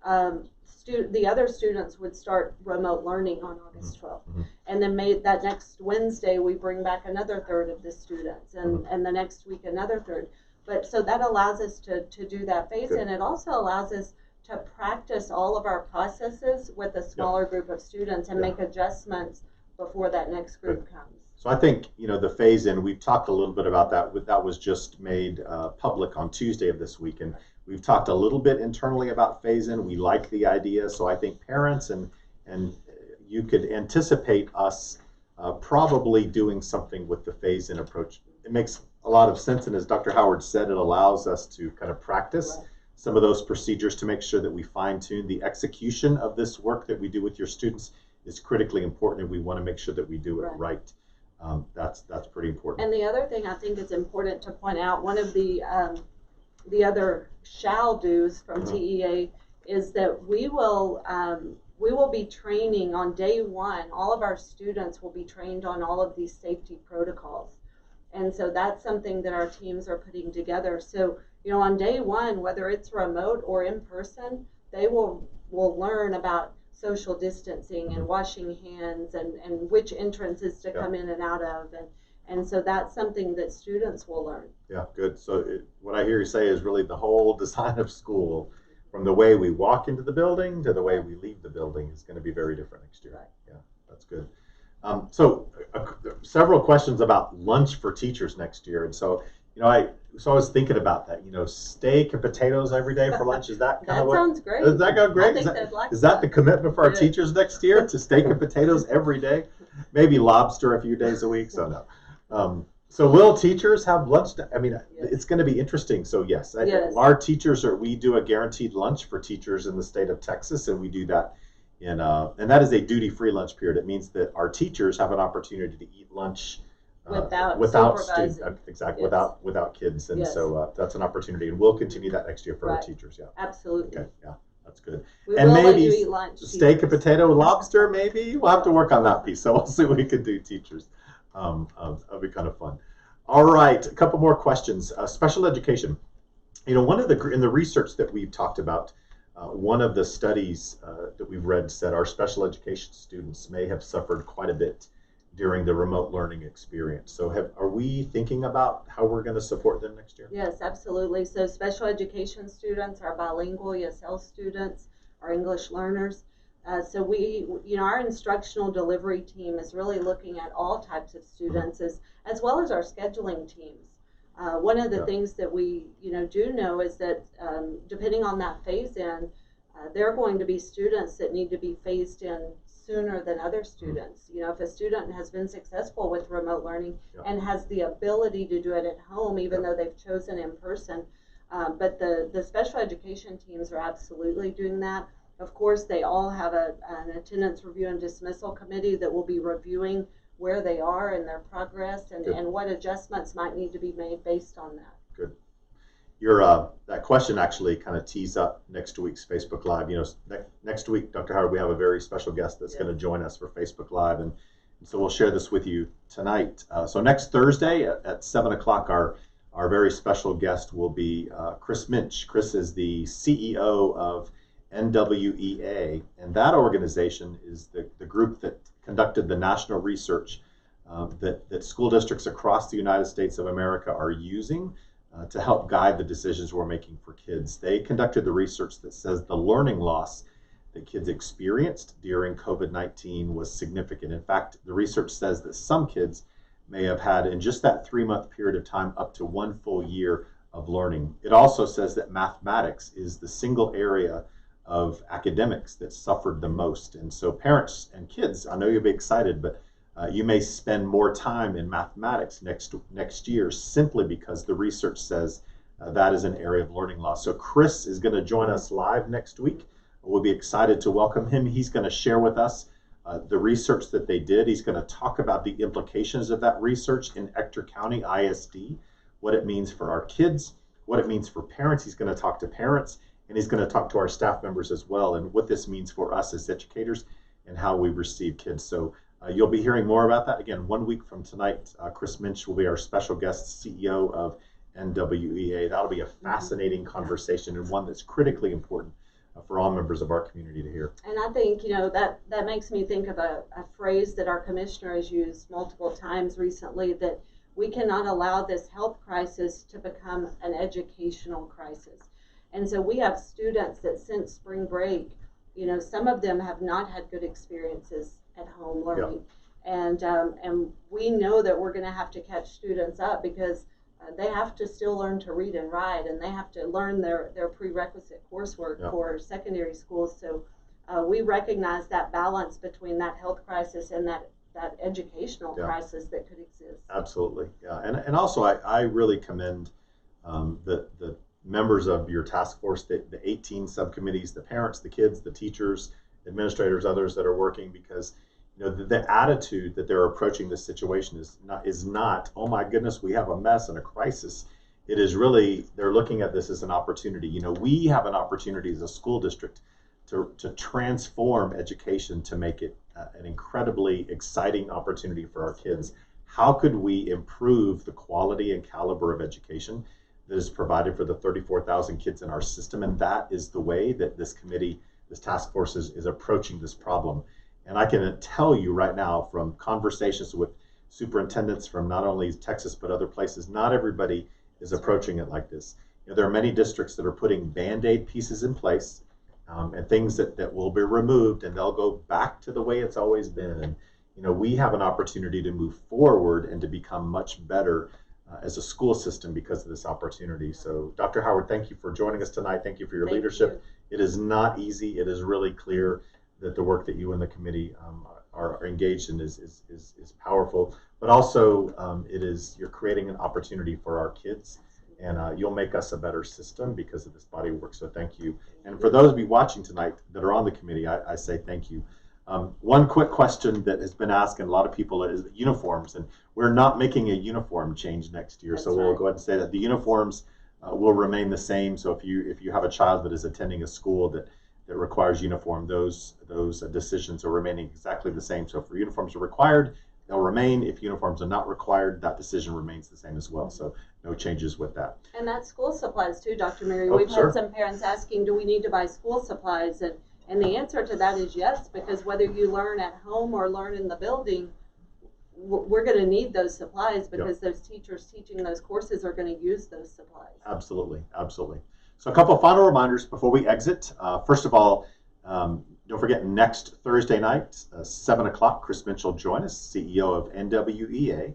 Speaker 2: the other students would start remote learning on August 12th. And then that next Wednesday, we bring back another third of the students, and the next week, another third. But so that allows us to do that phase, and it also allows us to practice all of our processes with a smaller group of students and make adjustments before that next group comes.
Speaker 1: So I think, the phase in, we've talked a little bit about that. That was just made public on Tuesday of this week, and we've talked a little bit internally about phase in. We like the idea, so I think parents and you could anticipate us probably doing something with the phase in approach. It makes a lot of sense, and as Dr. Howard said, it allows us to kind of practice some of those procedures to make sure that we fine-tune the execution of this work that we do with your students is critically important, and we want to make sure that we do it right. That's pretty important.
Speaker 2: And the other thing I think is important to point out, one of the other shall do's from TEA is that we will be training on day 1. All of our students will be trained on all of these safety protocols. And so that's something that our teams are putting together. So, on day 1, whether it's remote or in person, they will learn about social distancing and washing hands and which entrances to come in and out of. And so that's something that students will learn.
Speaker 1: Yeah, good. So what I hear you say is really the whole design of school, from the way we walk into the building to the way we leave the building, is going to be very different next year. Yeah, that's good. So several questions about lunch for teachers next year. And so, I was thinking about that, steak and potatoes every day for lunch. Is that kind of what?
Speaker 2: Sounds great.
Speaker 1: Does that go great? Is that the commitment for our teachers next year, to steak and potatoes every day? Maybe lobster a few days a week, so no. So will teachers have lunch? It's going to be interesting. So yes. Our teachers we do a guaranteed lunch for teachers in the state of Texas, and we do that and that is a duty-free lunch period. It means that our teachers have an opportunity to eat lunch
Speaker 2: without
Speaker 1: students, exactly,
Speaker 2: yes.
Speaker 1: without kids, and
Speaker 2: yes.
Speaker 1: so that's an opportunity, and we'll continue that next year for our teachers. Yeah,
Speaker 2: absolutely.
Speaker 1: Okay, yeah, that's good.
Speaker 2: We
Speaker 1: and
Speaker 2: will
Speaker 1: maybe
Speaker 2: let you eat lunch,
Speaker 1: steak
Speaker 2: teachers.
Speaker 1: and potato, lobster. Maybe we'll have to work on that piece. So we'll see what we can do, teachers. That'll be kind of fun. All right, a couple more questions. Special education. You know, one of the in the research that we've talked about. One of the studies that we've read said our special education students may have suffered quite a bit during the remote learning experience. So are we thinking about how we're going to support them next year?
Speaker 2: Yes, absolutely. So special education students, our bilingual ESL students, our English learners. So our instructional delivery team is really looking at all types of students as well as our scheduling teams. One of the things that we do know is that depending on that phase in, there are going to be students that need to be phased in sooner than other students. You know, if a student has been successful with remote learning and has the ability to do it at home, even though they've chosen in person, but the special education teams are absolutely doing that. Of course, they all have an attendance review and dismissal committee that will be reviewing where they are in their progress and what adjustments might need to be made based on that.
Speaker 1: Good. That question actually kind of tees up next week's Facebook Live. You know, next week, Dr. Howard, we have a very special guest that's going to join us for Facebook Live, and so we'll share this with you tonight. So next Thursday at 7 o'clock, our very special guest will be Chris Minch. Chris is the CEO of NWEA, and that organization is the group that conducted the national research that school districts across the United States of America are using to help guide the decisions we're making for kids. They conducted the research that says the learning loss that kids experienced during COVID-19 was significant. In fact, the research says that some kids may have had, in just that 3-month period of time, up to 1 full year of learning. It also says that mathematics is the single area of academics that suffered the most. And so parents and kids, I know you'll be excited, but you may spend more time in mathematics next year simply because the research says that is an area of learning loss. So Chris is going to join us live next week. We'll be excited to welcome him. He's going to share with us the research that they did. He's going to talk about the implications of that research in Ector County ISD, what it means for our kids, what it means for parents. He's going to talk to parents, and he's going to talk to our staff members as well, and what this means for us as educators and how we receive kids. So you'll be hearing more about that. Again, 1 week from tonight, Chris Minch will be our special guest, CEO of NWEA. That'll be a fascinating conversation and one that's critically important for all members of our community to hear.
Speaker 2: And I think, that makes me think of a phrase that our commissioner has used multiple times recently, that we cannot allow this health crisis to become an educational crisis. And so we have students that since spring break, some of them have not had good experiences at home learning. And we know that we're going to have to catch students up because they have to still learn to read and write, and they have to learn their prerequisite coursework for secondary schools. So we recognize that balance between that health crisis and that educational crisis that could exist.
Speaker 1: Absolutely, yeah. And also I really commend the members of your task force, the 18 subcommittees, the parents, the kids, the teachers, administrators, others that are working, because the attitude that they're approaching this situation is not, oh my goodness, we have a mess and a crisis. It is really, they're looking at this as an opportunity. We have an opportunity as a school district to transform education, to make it an incredibly exciting opportunity for our kids. How could we improve the quality and caliber of education that is provided for the 34,000 kids in our system? And that is the way that this committee, this task force is approaching this problem. And I can tell you right now from conversations with superintendents from not only Texas but other places, not everybody is approaching it like this. There are many districts that are putting Band-Aid pieces in place and things that will be removed, and they'll go back to the way it's always been. And we have an opportunity to move forward and to become much better as a school system because of this opportunity. So Dr. Howard, thank you for joining us tonight. Thank you for your leadership. It is not easy. It is really clear that the work that you and the committee are engaged in is powerful, but also you're creating an opportunity for our kids, and you'll make us a better system because of this body of work. So thank you. And for those of you watching tonight that are on the committee, I say thank you. One quick question that has been asked, and a lot of people, is uniforms, and we're not making a uniform change next year.
Speaker 2: That's
Speaker 1: so we'll
Speaker 2: right.
Speaker 1: go ahead and say that the uniforms will remain the same. So if you have a child that is attending a school that requires uniform, those decisions are remaining exactly the same. So if uniforms are required, they'll remain. If uniforms are not required, that decision remains the same as well. So no changes with that.
Speaker 2: And that's school supplies too, Dr. Muri.
Speaker 1: Oh,
Speaker 2: We've
Speaker 1: sure.
Speaker 2: had some parents asking, do we need to buy school supplies? And the answer to that is yes, because whether you learn at home or learn in the building, we're going to need those supplies because those teachers teaching those courses are going to use those supplies.
Speaker 1: Absolutely, absolutely. So a couple of final reminders before we exit. First of all, don't forget next Thursday night, 7 o'clock, Chris Minch will join us, CEO of NWEA.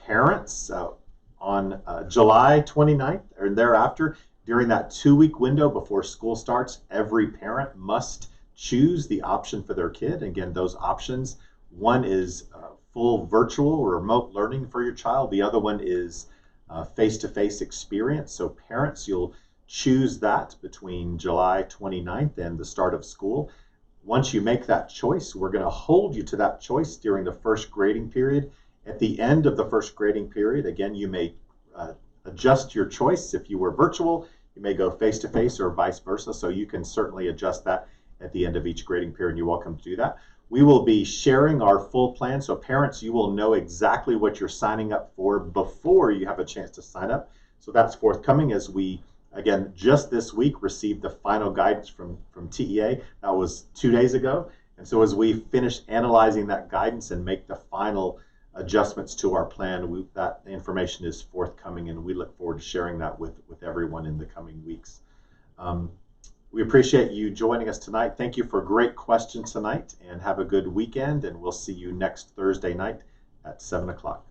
Speaker 1: Parents, on July 29th or thereafter, during that 2-week window before school starts, every parent must choose the option for their kid. Again, those options, one is full virtual or remote learning for your child. The other one is face-to-face experience. So parents, you'll choose that between July 29th and the start of school. Once you make that choice, we're going to hold you to that choice during the first grading period. At the end of the first grading period, again, you may adjust your choice. If you were virtual, you may go face-to-face or vice versa. So you can certainly adjust that at the end of each grading period. You're welcome to do that. We will be sharing our full plan. So parents, you will know exactly what you're signing up for before you have a chance to sign up. So that's forthcoming as we, again, just this week received the final guidance from TEA. That was 2 days ago. And so as we finish analyzing that guidance and make the final adjustments to our plan, that information is forthcoming, and we look forward to sharing that with everyone in the coming weeks. We appreciate you joining us tonight. Thank you for great questions tonight, and have a good weekend, and we'll see you next Thursday night at 7 o'clock.